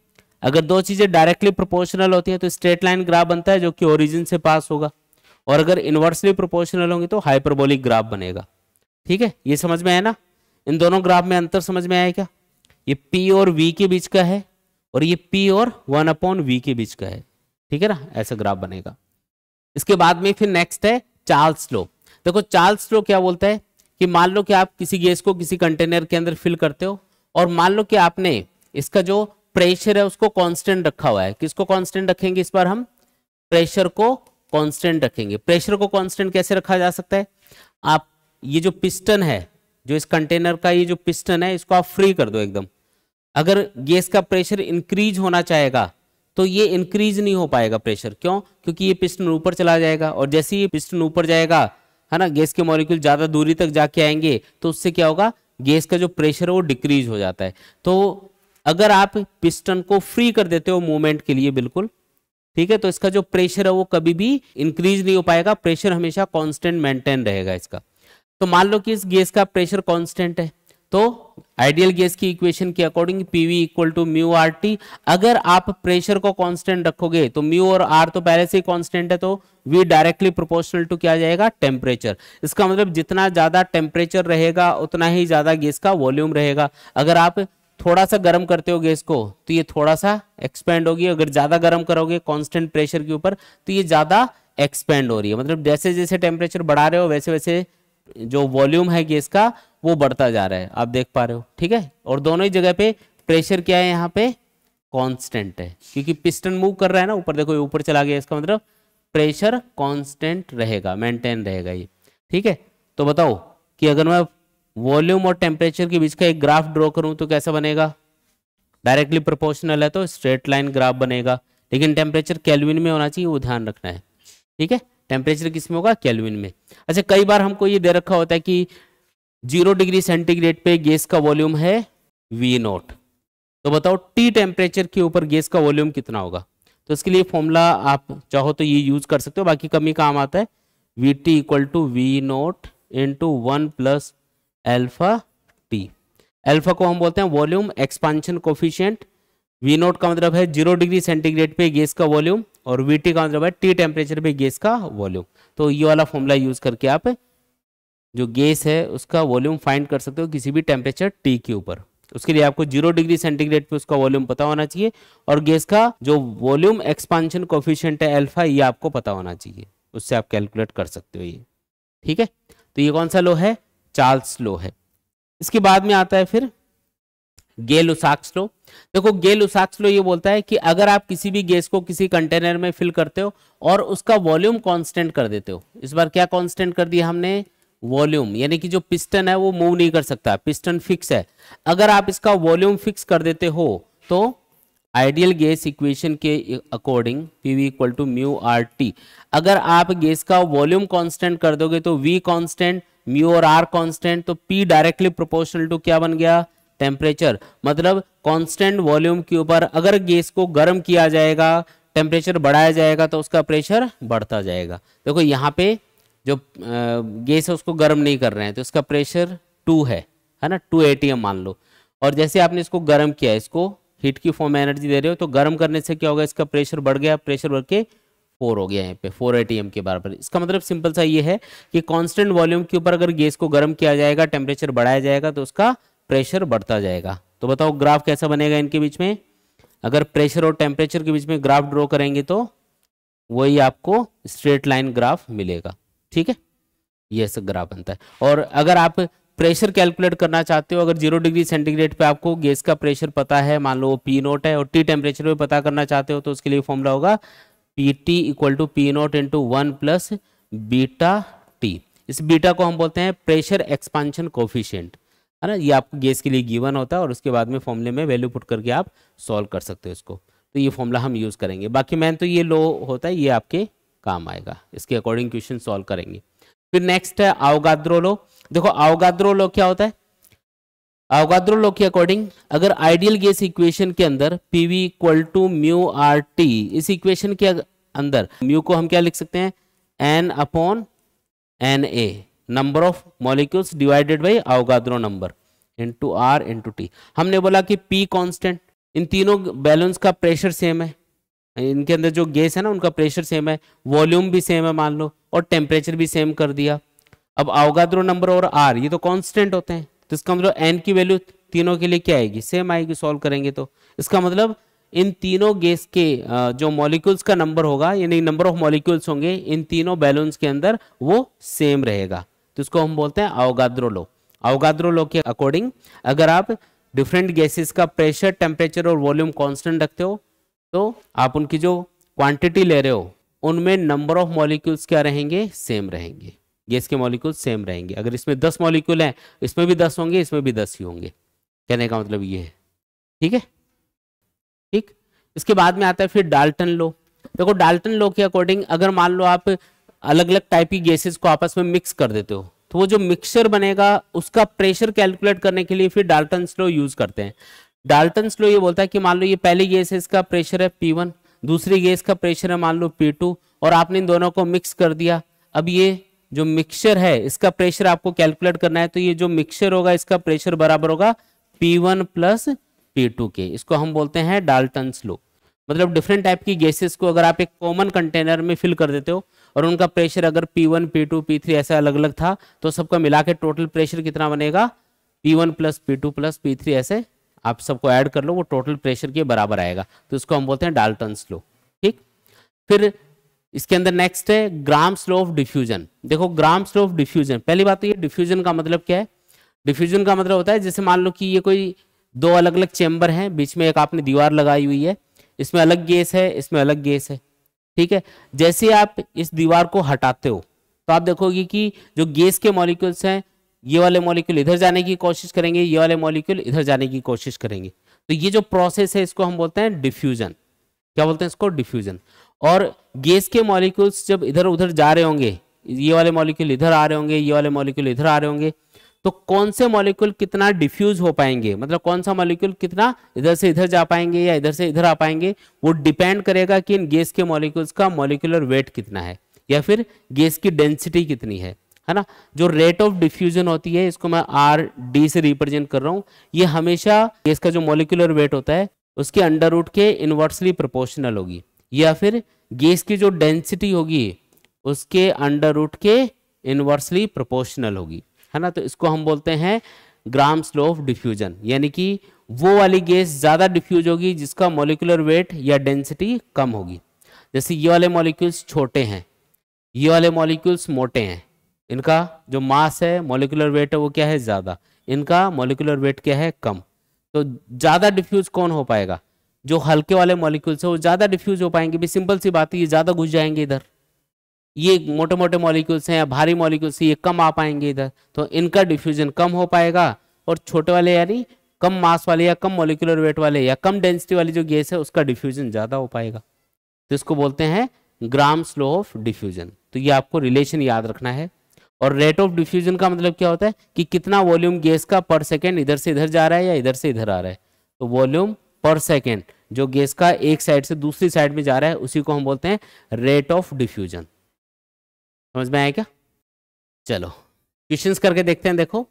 अगर दो चीजें डायरेक्टली प्रोपोर्शनल होती है तो स्ट्रेट लाइन ग्राफ बनता है जो कि ओरिजिन से पास होगा, और अगर इनवर्सली प्रोपोर्शनल होंगे तो हाइपरबोलिक ग्राफ बनेगा। ठीक है, ये समझ में आया ना, इन दोनों ग्राफ में अंतर समझ में आया क्या, ये P और V के बीच का है और ये P और 1/V के बीच का है। ठीक है ना, ऐसा ग्राफ बनेगा। इसके बाद में फिर नेक्स्ट है चार्ल्स लॉ। देखो चार्ल्स लॉ क्या बोलता है कि मान लो कि आप किसी गैस को किसी कंटेनर के अंदर फिल करते हो और मान लो कि आपने इसका जो प्रेशर है उसको कांस्टेंट रखा हुआ है। किसको कांस्टेंट रखेंगे, इस बार हम प्रेशर को कांस्टेंट रखेंगे। प्रेशर को कांस्टेंट कैसे रखा जा सकता है, आप ये जो पिस्टन है, जो इस कंटेनर का ये जो पिस्टन है, इसको आप फ्री कर दो एकदम। अगर गैस का प्रेशर इंक्रीज होना चाहेगा तो ये इंक्रीज नहीं हो पाएगा प्रेशर, क्यों, क्योंकि ये पिस्टन ऊपर चला जाएगा और जैसे ये पिस्टन ऊपर जाएगा है ना, गैस के मॉलिक्यूल ज्यादा दूरी तक जाके आएंगे तो उससे क्या होगा, गैस का जो प्रेशर है वो डिक्रीज हो जाता है। तो अगर आप पिस्टन को फ्री कर देते हो मूवमेंट के लिए बिल्कुल, ठीक है, तो इसका जो प्रेशर है वो कभी भी इंक्रीज नहीं हो पाएगा, प्रेशर हमेशा कांस्टेंट मेंटेन रहेगा इसका। तो मान लो कि इस गैस का प्रेशर कांस्टेंट है, तो आइडियल गैस की इक्वेशन के according PV equal to mu R T. अगर आप प्रेशर को कांस्टेंट रखोगे तो म्यू और आर तो पहले से ही कांस्टेंट है, तो वी डायरेक्टली प्रोपोर्शनल टू क्या आ जाएगा, टेम्परेचर। इसका मतलब जितना ज्यादा टेम्परेचर रहेगा उतना ही ज्यादा गैस का वॉल्यूम रहेगा। अगर आप थोड़ा सा गर्म करते हो गैस को तो ये थोड़ा सा एक्सपेंड होगी, अगर ज्यादा गर्म करोगे कांस्टेंट प्रेशर के ऊपर तो ये ज्यादा एक्सपेंड हो रही है। मतलब जैसे जैसे टेम्परेचर बढ़ा रहे हो वैसे वैसे जो वॉल्यूम है गैस का वो बढ़ता जा रहा है, आप देख पा रहे हो, ठीक है। और दोनों ही जगह पे प्रेशर क्या है, यहाँ पे कांस्टेंट है, क्योंकि पिस्टन मूव कर रहा है ना ऊपर, देखो ये ऊपर चला गया, इसका मतलब प्रेशर कांस्टेंट रहेगा, मेंटेन रहेगा ये, ठीक है। तो बताओ कि अगर मैं वॉल्यूम और टेम्परेचर के बीच का एक ग्राफ ड्रॉ करूं तो कैसा बनेगा, डायरेक्टली प्रोपोर्शनल है तो स्ट्रेट लाइन ग्राफ बनेगा, लेकिन टेम्परेचर केल्विन में होना चाहिए, वो ध्यान रखना है, ठीक है। टेम्परेचर किस में होगा, केल्विन में। अच्छा, कई बार हमको ये दे रखा होता है कि 0 डिग्री सेंटीग्रेड पे गैस का वॉल्यूम है वी नॉट, तो बताओ टी टेम्परेचर के ऊपर गैस का वॉल्यूम कितना होगा। तो इसके लिए फॉर्मूला आप चाहो तो ये यूज कर सकते हो, बाकी कमी काम आता है, V T equal to V nought into 1 plus alpha T. Alpha को हम बोलते हैं volume expansion coefficient, V nought का मतलब है 0 डिग्री सेंटीग्रेड पे गैस का वॉल्यूम, और वी टी का मतलब है टी टेम्परेचर पे गैस का वॉल्यूम। तो ये वाला फॉर्मूला यूज करके आप जो गैस है उसका वॉल्यूम फाइंड कर सकते हो किसी भी टेम्परेचर टी के ऊपर। उसके लिए आपको 0 डिग्री सेंटीग्रेड पे उसका वॉल्यूम पता होना चाहिए, और गैस का जो वॉल्यूम एक्सपांशन कोफिशिएंट है एल्फा, ये आपको पता होना चाहिए, उससे आप कैलकुलेट कर सकते हो ये, ठीक है। तो ये कौन सा लो है, चार्ल्स लो है। इसके बाद में आता है फिर गेल-लुसाक्स लो। देखो गेल-लुसाक्स लो ये बोलता है कि अगर आप किसी भी गैस को किसी कंटेनर में फिल करते हो और उसका वॉल्यूम कांस्टेंट कर देते हो, इस बार क्या कांस्टेंट कर दिया हमने, वॉल्यूम, यानी कि जो पिस्टन है वो मूव नहीं कर सकता, पिस्टन फिक्स है। अगर आप इसका वॉल्यूम फिक्स कर देते हो तो आइडियल गैस इक्वेशन के according PV equal to mu R T, अगर आप गैस का वॉल्यूम कांस्टेंट कर दोगे तो वी कांस्टेंट, म्यू और आर कांस्टेंट, तो पी डायरेक्टली प्रोपोर्शनल टू क्या बन गया, टेम्परेचर। मतलब कांस्टेंट वॉल्यूम के ऊपर अगर गैस को गर्म किया जाएगा, टेम्परेचर बढ़ाया जाएगा तो उसका प्रेशर बढ़ता जाएगा। देखो यहाँ पे जो गैस है उसको गर्म नहीं कर रहे हैं तो इसका प्रेशर 2 है ना, 2 atm मान लो, और जैसे आपने इसको गर्म किया, इसको हीट की फॉर्म में एनर्जी दे रहे हो, तो गर्म करने से क्या होगा, इसका प्रेशर बढ़ गया, प्रेशर बढ़ के 4 हो गया, यहाँ पे 4 atm के बराबर। इसका मतलब सिंपल सा ये है कि कांस्टेंट वॉल्यूम के ऊपर अगर गैस को गर्म किया जाएगा, टेम्परेचर बढ़ाया जाएगा तो उसका प्रेशर बढ़ता जाएगा। तो बताओ ग्राफ कैसा बनेगा इनके बीच में, अगर प्रेशर और टेम्परेचर के बीच में ग्राफ ड्रॉ करेंगे तो वही आपको स्ट्रेट लाइन ग्राफ मिलेगा, ठीक है, ये सब ग्राफ बनता है। और अगर आप प्रेशर कैलकुलेट करना चाहते हो, अगर 0 डिग्री सेंटीग्रेड पे आपको गैस का प्रेशर पता है, मान लो पी नोट है, और टी टेम्परेचर पे पता करना चाहते हो तो उसके लिए फॉर्मूला होगा P T equal to P nought into 1 plus beta T. इस बीटा को हम बोलते हैं प्रेशर एक्सपांशन कोफिशिएंट, है ना, ये आपको गैस के लिए गिवन होता है, और उसके बाद में फॉर्मूले में वैल्यू पुट करके आप सॉल्व कर सकते हो इसको। तो ये फॉर्मूला हम यूज करेंगे, बाकी मैन तो ये लो होता है, ये आपके काम आएगा, इसके अकॉर्डिंग क्वेश्चन सॉल्व करेंगे। फिर नेक्स्ट है अवोगाद्रो लो। देखो अवोगाद्रो लो क्या होता है, अवोगाद्रो लो के अकॉर्डिंग अगर आइडियल गैस इक्वेशन के अंदर PV equal to mu R T, इस इक्वेशन के अंदर म्यू को हम क्या लिख सकते हैं, N upon N A, number of molecules divided by Avogadro number into R into T. हमने बोला कि पी कांस्टेंट, इन तीनों बैलून्स का प्रेशर सेम है, इनके अंदर जो गैस है ना उनका प्रेशर सेम है, वॉल्यूम भी सेम है मान लो, और टेम्परेचर भी सेम कर दिया। अब अवोगाद्रो नंबर और आर ये तो कांस्टेंट होते हैं, तो इसका मतलब एन की वैल्यू तीनों के लिए क्या आएगी, सेम आएगी सॉल्व करेंगे तो। इसका मतलब इन तीनों गैस के जो मॉलिक्यूल्स का नंबर होगा, यानी नंबर ऑफ मॉलिक्यूल्स होंगे इन तीनों बैलून्स के अंदर, वो सेम रहेगा, तो इसको हम बोलते हैं अवोगाद्रो लो। अवोगाद्रो लो के अकॉर्डिंग अगर आप डिफरेंट गैसेस का प्रेशर, टेम्परेचर और वॉल्यूम कांस्टेंट रखते हो तो आप उनकी जो क्वांटिटी ले रहे हो उनमें नंबर ऑफ मॉलिक्यूल्स क्या रहेंगे, सेम रहेंगे, गैस के मॉलिक्यूल्स सेम रहेंगे। अगर इसमें 10 मॉलिक्यूल हैं, इसमें भी 10 होंगे, इसमें भी 10 ही होंगे, कहने का मतलब ये है, ठीक है, ठीक। इसके बाद में आता है फिर डाल्टन लो। देखो डाल्टन लो के अकॉर्डिंग अगर मान लो आप अलग अलग टाइप की गैसेस को आपस में मिक्स कर देते हो, तो वो जो मिक्सचर बनेगा उसका प्रेशर कैलकुलेट करने के लिए फिर डाल्टन्स लॉ यूज करते हैं। डाल्टन्स लॉ ये बोलता है कि मान लो ये पहली गैस है, इसका प्रेशर है P1, दूसरी गैस का प्रेशर है मान लो P2, और आपने इन दोनों को मिक्स कर दिया। अब ये जो मिक्सचर है इसका प्रेशर आपको कैलकुलेट करना है, तो ये जो मिक्सचर होगा इसका प्रेशर बराबर होगा P1 प्लस P2 के। इसको हम बोलते हैं डाल्टन्स लॉ। मतलब डिफरेंट टाइप की गैसेस को अगर आप एक कॉमन कंटेनर में फिल कर देते हो और उनका प्रेशर अगर P1 P2 P3 ऐसा अलग अलग था, तो सबका मिला के टोटल प्रेशर कितना बनेगा, P1 plus P2 plus P3, ऐसे आप सबको ऐड कर लो, वो टोटल प्रेशर के बराबर आएगा। तो इसको हम बोलते हैं डाल्टन्स लॉ। ठीक, फिर इसके अंदर नेक्स्ट है ग्राम्स लॉ ऑफ डिफ्यूजन। देखो ग्राम्स लॉ ऑफ डिफ्यूजन, पहली बात तो ये डिफ्यूजन का मतलब क्या है। डिफ्यूजन का मतलब होता है जैसे मान लो कि ये कोई दो अलग अलग चेंबर हैं, बीच में एक आपने दीवार लगाई हुई है, इसमें अलग गैस है, इसमें अलग गैस है। ठीक है, जैसे आप इस दीवार को हटाते हो तो आप देखोगे कि जो गैस के मॉलिक्यूल्स हैं, ये वाले मॉलिक्यूल इधर जाने की कोशिश करेंगे, ये वाले मॉलिक्यूल इधर जाने की कोशिश करेंगे। तो ये जो प्रोसेस है इसको हम बोलते हैं डिफ्यूजन। क्या बोलते हैं इसको, डिफ्यूजन। और गैस के मॉलिक्यूल्स जब इधर उधर जा रहे होंगे, ये वाले मॉलिक्यूल इधर आ रहे होंगे, ये वाले मॉलिक्यूल इधर आ रहे होंगे, तो कौन से मॉलिक्यूल कितना डिफ्यूज हो पाएंगे, मतलब कौन सा मॉलिक्यूल कितना इधर से इधर जा पाएंगे या इधर से इधर आ पाएंगे, वो डिपेंड करेगा कि इन गैस के मॉलिक्यूल्स का मॉलिक्यूलर वेट कितना है या फिर गैस की डेंसिटी कितनी है ना। जो रेट ऑफ डिफ्यूजन होती है, इसको मैं RD से रिप्रेजेंट कर रहा हूँ, ये हमेशा गैस का जो मॉलिक्यूलर वेट होता है उसके अंडर रूट के इनवर्सली प्रोपोर्शनल होगी, या फिर गैस की जो डेंसिटी होगी उसके अंडर रूट के इनवर्सली प्रोपोर्शनल होगी, है ना। तो इसको हम बोलते हैं ग्राम्स लॉ ऑफ डिफ्यूजन, यानी कि वो वाली गैस ज्यादा डिफ्यूज होगी जिसका मॉलिक्यूलर वेट या डेंसिटी कम होगी। जैसे ये वाले मॉलिक्यूल्स छोटे हैं, ये वाले मॉलिक्यूल्स मोटे हैं, इनका जो मास है, मॉलिक्यूलर वेट है, वो क्या है, ज्यादा, इनका मॉलिक्यूलर वेट क्या है, कम। तो ज्यादा डिफ्यूज कौन हो पाएगा, जो हल्के वाले मॉलिक्यूल्स है वो ज्यादा डिफ्यूज हो पाएंगे। भी सिंपल सी बात है, ये ज्यादा घुस जाएंगे इधर। ये मोटे मोटे मॉलिक्यूल्स हैं या भारी मॉलिक्यूल्स हैं, ये कम आ पाएंगे इधर, तो इनका डिफ्यूजन कम हो पाएगा। और छोटे वाले यानी कम मास वाले या कम मॉलिक्यूलर वेट वाले या कम डेंसिटी वाली जो गैस है उसका डिफ्यूजन ज्यादा हो पाएगा। तो इसको बोलते हैं ग्राम्स लॉ ऑफ डिफ्यूजन। तो ये आपको रिलेशन याद रखना है। और रेट ऑफ डिफ्यूजन का मतलब क्या होता है कि कितना वॉल्यूम गैस का पर सेकेंड इधर से इधर जा रहा है या इधर से इधर आ रहा है। तो वॉल्यूम पर सेकेंड जो गैस का एक साइड से दूसरी साइड में जा रहा है उसी को हम बोलते हैं रेट ऑफ डिफ्यूजन। समझ में आया क्या? चलो क्वेश्चंस करके देखते हैं। देखो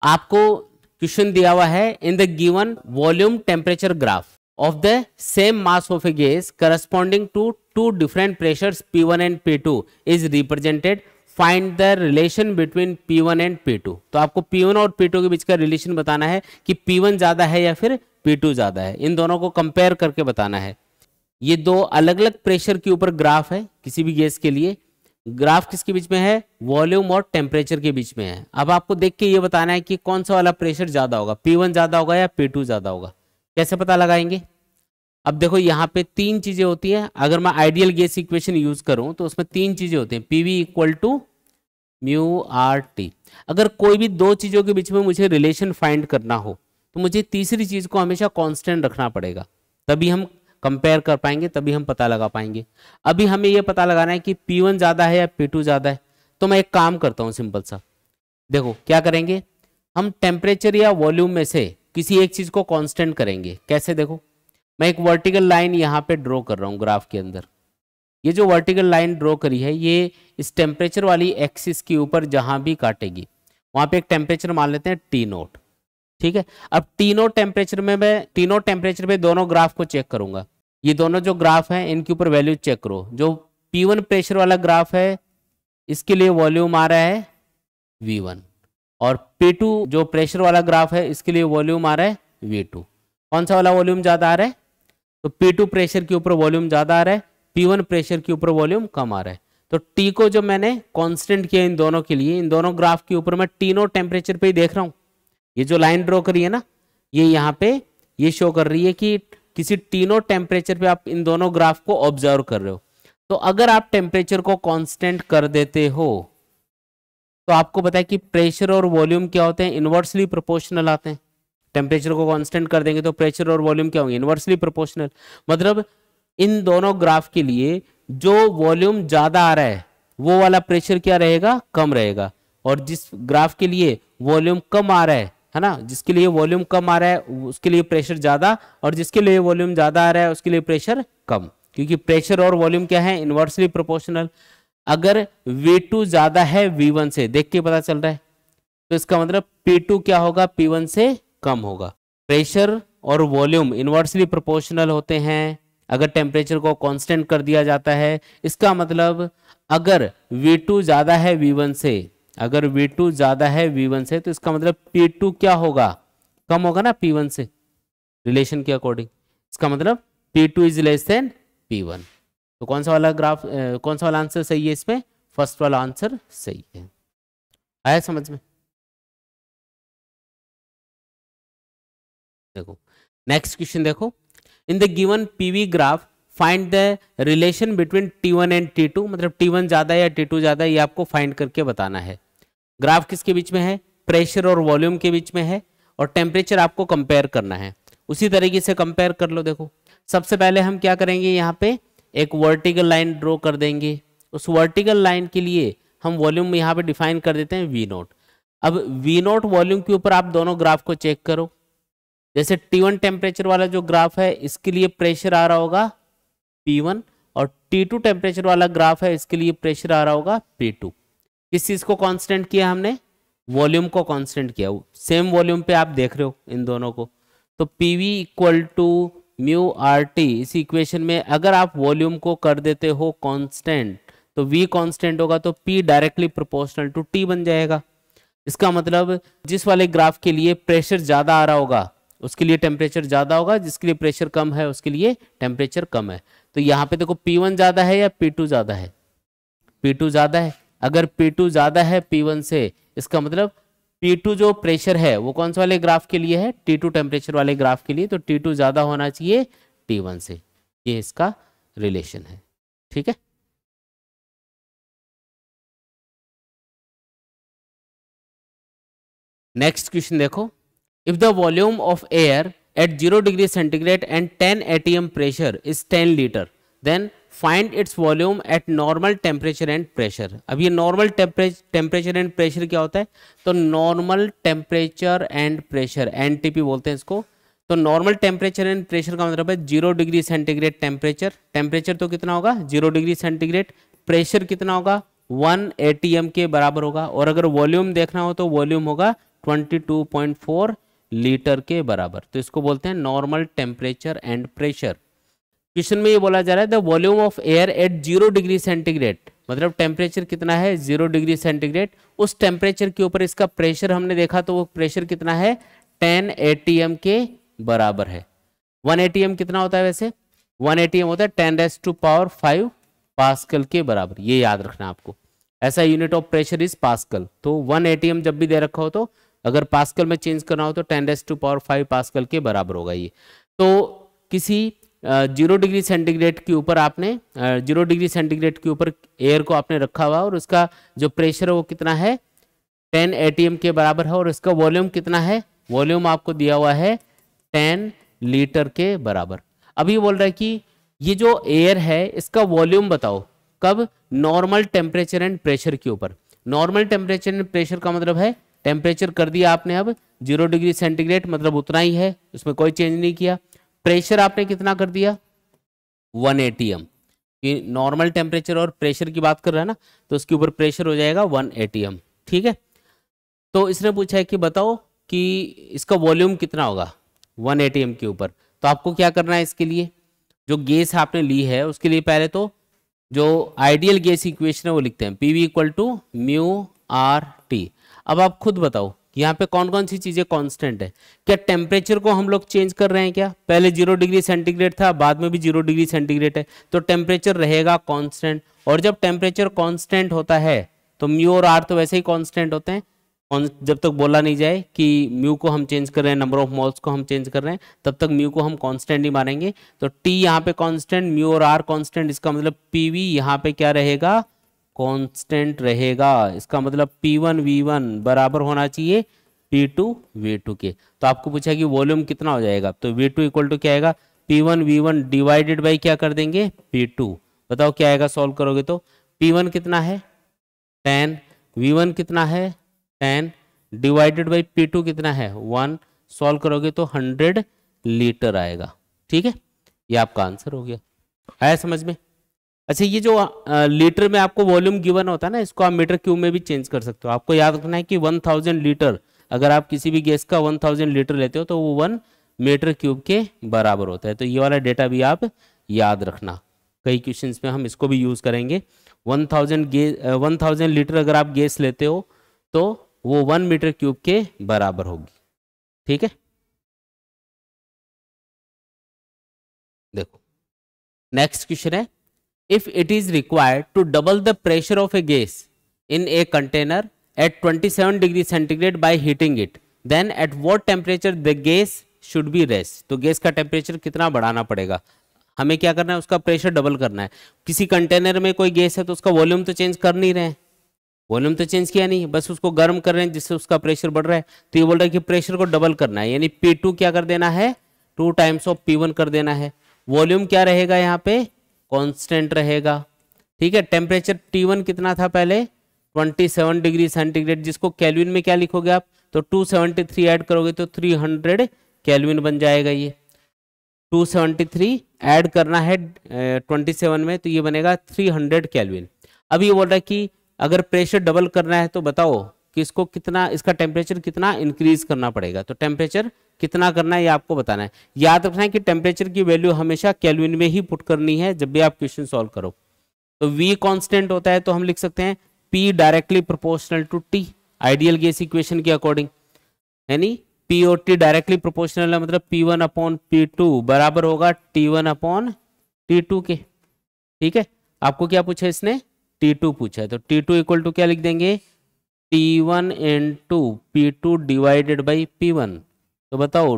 आपको क्वेश्चन दिया हुआ है, in the given volume temperature graph of the same mass of a gas corresponding to two different pressures P1 and P2 is represented. Find the relation between P1 and P2. तो आपको P1 और P2 के बीच का रिलेशन बताना है कि P1 ज्यादा है या फिर P2 ज्यादा है। इन दोनों को कंपेयर करके बताना है। ये दो अलग अलग प्रेशर के ऊपर ग्राफ है किसी भी गैस के लिए। ग्राफ किसके बीच में है, वॉल्यूम और टेम्परेचर के बीच में है। अब आपको देख के ये बताना है कि कौन सा वाला प्रेशर ज्यादा होगा, P1 ज्यादा होगा या P2 ज्यादा होगा। कैसे पता लगाएंगे? अब देखो यहाँ पे तीन चीजें होती हैं। अगर मैं आइडियल गैस इक्वेशन यूज करूं तो उसमें तीन चीजें होती हैं, PV equal to mu R T. अगर कोई भी दो चीजों के बीच में मुझे रिलेशन फाइंड करना हो तो मुझे तीसरी चीज को हमेशा कांस्टेंट रखना पड़ेगा, तभी हम कंपेयर कर पाएंगे, तभी हम पता लगा पाएंगे। अभी हमें यह पता लगाना है कि P1 ज्यादा है या P2 ज्यादा है। तो मैं एक काम करता हूं सिंपल सा, देखो क्या करेंगे, हम टेम्परेचर या वॉल्यूम में से किसी एक चीज को कांस्टेंट करेंगे। कैसे? देखो मैं एक वर्टिकल लाइन यहाँ पे ड्रॉ कर रहा हूँ ग्राफ के अंदर। ये जो वर्टिकल लाइन ड्रॉ करी है ये इस टेम्परेचर वाली एक्सिस के ऊपर जहां भी काटेगी वहां पे एक टेम्परेचर मान लेते हैं T0। ठीक है, अब T0 टेम्परेचर में मैं T0 टेम्परेचर पे दोनों ग्राफ को चेक करूंगा। ये दोनों जो ग्राफ हैं इनके ऊपर वैल्यू चेक करो। जो P1 प्रेशर वाला ग्राफ है इसके लिए वॉल्यूम आ रहा है V1, और P2 जो प्रेशर वाला ग्राफ है इसके लिए वॉल्यूम आ रहा है V2। कौन सा वाला वॉल्यूम ज्यादा आ रहा है? तो P2 प्रेशर के ऊपर वॉल्यूम ज्यादा आ रहा है, P1 प्रेशर के ऊपर वॉल्यूम कम आ रहा है। तो T को जो मैंने कांस्टेंट किया इन दोनों के लिए, इन दोनों ग्राफ के ऊपर मैं T0 टेम्परेचर पे ही देख रहा हूं। ये जो लाइन ड्रॉ करी है ना, ये यहाँ पे ये शो कर रही है कि किसी T0 टेम्परेचर पे आप इन दोनों ग्राफ को ऑब्जर्व कर रहे हो। तो अगर आप टेम्परेचर को कांस्टेंट कर देते हो तो आपको पता है कि प्रेशर और वॉल्यूम क्या होते हैं, इनवर्सली प्रोपोर्शनल आते हैं। टेम्परेचर को कांस्टेंट कर देंगे तो प्रेशर और वॉल्यूम क्या होंगे, इनवर्सली प्रोपोर्शनल। मतलब इन दोनों ग्राफ के लिए जो वॉल्यूम ज्यादा आ रहा है वो वाला प्रेशर क्या रहेगा, कम रहेगा। और जिस ग्राफ के लिए वॉल्यूम कम आ रहा है ना, जिसके लिए वॉल्यूम कम आ रहा है उसके लिए प्रेशर ज्यादा, और जिसके लिए वॉल्यूम ज्यादा आ रहा है उसके लिए प्रेशर कम, क्योंकि प्रेशर और वॉल्यूम क्या है, इनवर्सली प्रोपोर्शनल। अगर V2 ज्यादा है V1 से, देख के पता चल रहा है, तो इसका मतलब P2 क्या होगा, P1 से कम होगा। प्रेशर और वॉल्यूम इनवर्सली प्रोपोर्शनल होते हैं अगर टेम्परेचर को कांस्टेंट कर दिया जाता है। इसका मतलब अगर V2 ज्यादा है V1 से, अगर V2 ज्यादा है V1 से, तो इसका मतलब P2 क्या होगा, कम होगा ना P1 से, रिलेशन के अकॉर्डिंग। इसका मतलब P2 is less than P1। तो कौन सा वाला ग्राफ, कौन सा वाला आंसर सही है इसमें, फर्स्ट वाला आंसर सही है। आया समझ में? देखो नेक्स्ट क्वेश्चन देखो, in the given PV graph find the relation between T1 and T2, मतलब T1 ज्यादा है या T2 ज्यादा है, ये आपको फाइंड करके बताना है। ग्राफ किसके बीच में है, प्रेशर और वॉल्यूम के बीच में है, और टेम्परेचर आपको कंपेयर करना है। उसी तरीके से कंपेयर कर लो। देखो सबसे पहले हम क्या करेंगे, यहाँ पे एक वर्टिकल लाइन ड्रॉ कर देंगे। उस वर्टिकल लाइन के लिए हम वॉल्यूम यहाँ पे डिफाइन कर देते हैं V0। अब V0 वॉल्यूम के ऊपर आप दोनों ग्राफ को चेक करो। जैसे T1 टेम्परेचर वाला जो ग्राफ है इसके लिए प्रेशर आ रहा होगा P1, और T2 टेम्परेचर वाला ग्राफ है इसके लिए प्रेशर आ रहा होगा P2। किस चीज को कांस्टेंट किया हमने, वॉल्यूम को कांस्टेंट किया। सेम वॉल्यूम पे आप देख रहे हो इन दोनों को, तो PV equal to mu RT, इस इक्वेशन में अगर आप वॉल्यूम को कर देते हो कांस्टेंट, तो V कांस्टेंट होगा तो P directly proportional to T बन जाएगा। इसका मतलब जिस वाले ग्राफ के लिए प्रेशर ज्यादा आ रहा होगा उसके लिए टेम्परेचर ज्यादा होगा, जिसके लिए प्रेशर कम है उसके लिए टेम्परेचर कम है। तो यहाँ पे देखो P1 ज्यादा है या P2 ज्यादा है, P2 ज्यादा है। अगर P2 ज्यादा है P1 से, इसका मतलब P2 जो प्रेशर है वो कौन से वाले ग्राफ के लिए है, T2 टेम्परेचर वाले ग्राफ के लिए, तो T2 ज्यादा होना चाहिए T1 से। ये इसका रिलेशन है, ठीक है। नेक्स्ट क्वेश्चन देखो, if the volume of air at 0 degree centigrade and 10 atm pressure is 10 litre, then find its volume at normal temperature and pressure. अब ये नॉर्मल टेम्परेचर एंड प्रेशर क्या होता है, तो normal temperature and pressure, NTP बोलते हैं इसको। तो नॉर्मल टेम्परेचर एंड प्रेशर का मतलब है 0 डिग्री सेंटीग्रेड टेम्परेचर, टेम्परेचर तो कितना होगा 0 डिग्री सेंटीग्रेड, प्रेशर कितना होगा 1 atm के बराबर होगा, और अगर वॉल्यूम देखना हो तो वॉल्यूम होगा 22.4 लीटर के बराबर। तो इसको बोलते हैं normal temperature and pressure. Question में ये बोला जा रहा है the volume of air at 0 degree centigrade, मतलब टेम्परेचर कितना है 0 डिग्री सेंटीग्रेड, उस टेम्परेचर के ऊपर इसका प्रेशर हमने देखा तो वो प्रेशर कितना है 10 atm के बराबर है। 1 atm कितना होता है वैसे, 1 atm होता है 10⁵ पास्कल के बराबर, ये याद रखना आपको। ऐसा unit of pressure is pascal. तो 1 atm जब भी दे रखा हो तो अगर पास्कल में चेंज करना हो तो 10⁵ पास्कल के बराबर होगा ये। तो किसी 0 डिग्री सेंटीग्रेड के ऊपर आपने 0 डिग्री सेंटीग्रेड के ऊपर एयर को आपने रखा हुआ, और उसका जो प्रेशर है वो कितना है 10 atm के बराबर है, और इसका वॉल्यूम कितना है, वॉल्यूम आपको दिया हुआ है 10 लीटर के बराबर। अभी बोल रहा है कि ये जो एयर है इसका वॉल्यूम बताओ, कब, नॉर्मल टेम्परेचर एंड प्रेशर के ऊपर। नॉर्मल टेम्परेचर एंड प्रेशर का मतलब है टेम्परेचर कर दिया आपने अब 0 डिग्री सेंटीग्रेड, मतलब उतना ही है, उसमें कोई चेंज नहीं किया। प्रेशर आपने कितना कर दिया 1 atm, कि नॉर्मल टेम्परेचर और प्रेशर की बात कर रहा है ना, तो उसके ऊपर प्रेशर हो जाएगा 1 atm, ठीक है। तो इसने पूछा है कि बताओ कि इसका वॉल्यूम कितना होगा 1 atm के ऊपर। तो आपको क्या करना है, इसके लिए जो गैस आपने ली है उसके लिए पहले तो जो आइडियल गैस इक्वेशन है वो लिखते हैं, PV equal to mu RT। अब आप खुद बताओ कि यहाँ पे कौन कौन सी चीजें कांस्टेंट है। क्या टेम्परेचर को हम लोग चेंज कर रहे हैं क्या, पहले 0 डिग्री सेंटीग्रेड था बाद में भी 0 डिग्री सेंटीग्रेड है, तो टेम्परेचर रहेगा कांस्टेंट। और जब टेम्परेचर कांस्टेंट होता है तो म्यू और R तो वैसे ही कांस्टेंट होते हैं, जब तक बोला नहीं जाए कि म्यू को हम चेंज कर रहे हैं, नंबर ऑफ मोल्स को हम चेंज कर रहे हैं, तब तक म्यू को हम कांस्टेंट ही मानेंगे। तो T यहाँ पे कांस्टेंट, म्यू और R कांस्टेंट, इसका मतलब PV यहाँ पे क्या रहेगा, कांस्टेंट रहेगा। इसका मतलब P1 V1 बराबर होना चाहिए P2 V2 के। तो आपको पूछा कि वॉल्यूम कितना हो जाएगा, तो V2 इक्वल टू क्या आएगा, P1 V1 डिवाइडेड बाई क्या कर देंगे P2। बताओ क्या आएगा, सॉल्व करोगे तो P1 कितना है 10, V1 कितना है 10 डिवाइडेड बाई P2 कितना है 1, सॉल्व करोगे तो 100 लीटर आएगा। ठीक है, ये आपका आंसर हो गया। आया समझ में? अच्छा, ये जो लीटर में आपको वॉल्यूम गिवन होता है ना, इसको आप मीटर क्यूब में भी चेंज कर सकते हो। आपको याद रखना है कि 1000 लीटर, अगर आप किसी भी गैस का 1000 लीटर लेते हो तो वो 1 मीटर क्यूब के बराबर होता है। तो ये वाला डेटा भी आप याद रखना, कई क्वेश्चंस में हम इसको भी यूज करेंगे। 1000 लीटर अगर आप गैस लेते हो तो वो 1 मीटर क्यूब के बराबर होगी। ठीक है, देखो नेक्स्ट क्वेश्चन है, if it is required to double the pressure of a gas in a container at 27 degree centigrade by heating it, then at what temperature the gas should be rest. तो गैस का टेम्परेचर कितना बढ़ाना पड़ेगा, हमें क्या करना है, उसका प्रेशर डबल करना है। किसी कंटेनर में कोई गैस है तो उसका वॉल्यूम तो चेंज कर नहीं रहे हैं, वॉल्यूम तो चेंज किया नहीं, बस उसको गर्म कर रहे हैं जिससे उसका प्रेशर बढ़ रहा है। तो ये बोल रहा है कि प्रेशर को डबल करना है, यानी P2 क्या कर देना है 2 टाइम्स ऑफ P1 कर देना है। वॉल्यूम क्या रहेगा यहाँ पे कांस्टेंट रहेगा। ठीक है, टेम्परेचर T1 कितना था पहले 27 डिग्री सेंटीग्रेड, जिसको केल्विन में क्या लिखोगे आप, तो 273 ऐड करोगे तो 300 केल्विन बन जाएगा। ये 273 ऐड करना है 27 में तो ये बनेगा 300 केल्विन। अब ये बोल रहा है कि अगर प्रेशर डबल करना है तो बताओ कि इसको कितना, इसका टेम्परेचर कितना इंक्रीज करना पड़ेगा। तो टेम्परेचर कितना करना है ये आपको बताना है। याद रखना है कि टेम्परेचर की वैल्यू हमेशा केल्विन में ही पुट करनी है जब भी आप क्वेश्चन सॉल्व करो। तो V कांस्टेंट होता है तो हम लिख सकते हैं P directly proportional to T, ideal gas equation के अकॉर्डिंग, यानी P और T डायरेक्टली प्रोपोर्शनल है, मतलब P1 अपॉन P2 बराबर होगा T1 अपॉन T2 के। ठीक है, आपको क्या पूछा इसने, T2 पूछा है, तो T2 इक्वल टू क्या लिख देंगे T1 into P2 divided by P1। तो बताओ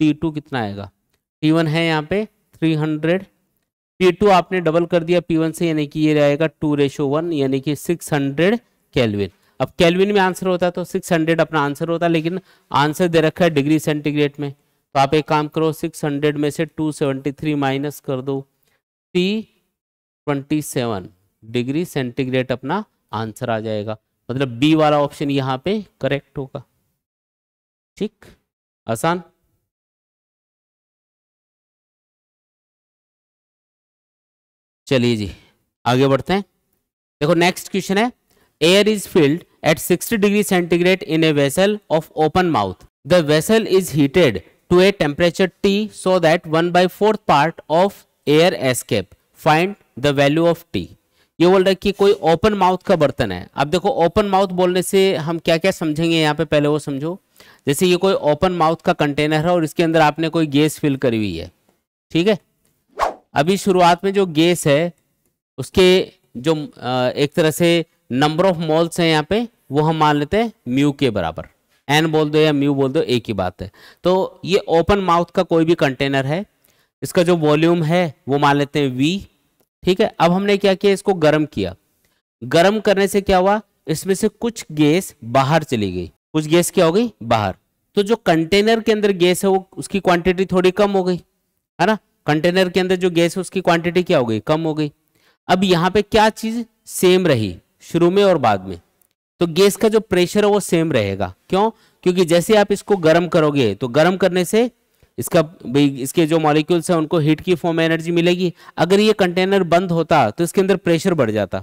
T2 कितना आएगा, T1 है यहाँ पे 300, P2 आपने डबल कर दिया P1 से, यानी कि ये रहेगा 2:1, यानी कि 600 केल्विन। अब केल्विन में आंसर होता तो 600 अपना आंसर होता, लेकिन आंसर दे रखा है डिग्री सेंटीग्रेड में। तो आप एक काम करो 600 में से 273 माइनस कर दो, T27 डिग्री सेंटीग्रेड अपना आंसर आ जाएगा, मतलब बी वाला ऑप्शन यहाँ पे करेक्ट होगा। ठीक, आसान। चलिए जी आगे बढ़ते हैं। देखो नेक्स्ट क्वेश्चन है, air is filled at 60 degree centigrade in a vessel of open mouth. The vessel is heated to a temperature T so that 1/4 part of air escape. Find the value of T. ये बोल रहा है कि कोई ओपन माउथ का बर्तन है। अब देखो ओपन माउथ बोलने से हम क्या क्या समझेंगे यहाँ पे, पहले वो समझो। जैसे ये कोई ओपन माउथ का कंटेनर है और इसके अंदर आपने कोई गैस फिल करी हुई है। ठीक है, अभी शुरुआत में जो गैस है उसके जो एक तरह से नंबर ऑफ मोल्स हैं यहाँ पे, वो हम मान लेते हैं म्यू के बराबर, एन बोल दो या म्यू बोल दो, एक ही बात है। तो ये ओपन माउथ का कोई भी कंटेनर है, इसका जो वॉल्यूम है वो मान लेते हैं V। ठीक है, अब हमने क्या किया, इसको गर्म किया। गर्म करने से क्या हुआ, इसमें से कुछ गैस बाहर चली गई, कुछ गैस क्या हो गई बाहर। तो जो कंटेनर के अंदर गैस है वो उसकी क्वांटिटी थोड़ी कम हो गई, है ना। कंटेनर के अंदर जो गैस है उसकी क्वांटिटी क्या हो गई, कम हो गई। अब यहाँ पे क्या चीज सेम रही शुरू में और बाद में, तो गैस का जो प्रेशर है वो सेम रहेगा। क्यों, क्योंकि जैसे आप इसको गर्म करोगे तो गर्म करने से इसके जो मॉलिक्यूल्स हैं उनको हीट की फॉर्म में एनर्जी मिलेगी। अगर ये कंटेनर बंद होता तो इसके अंदर प्रेशर बढ़ जाता,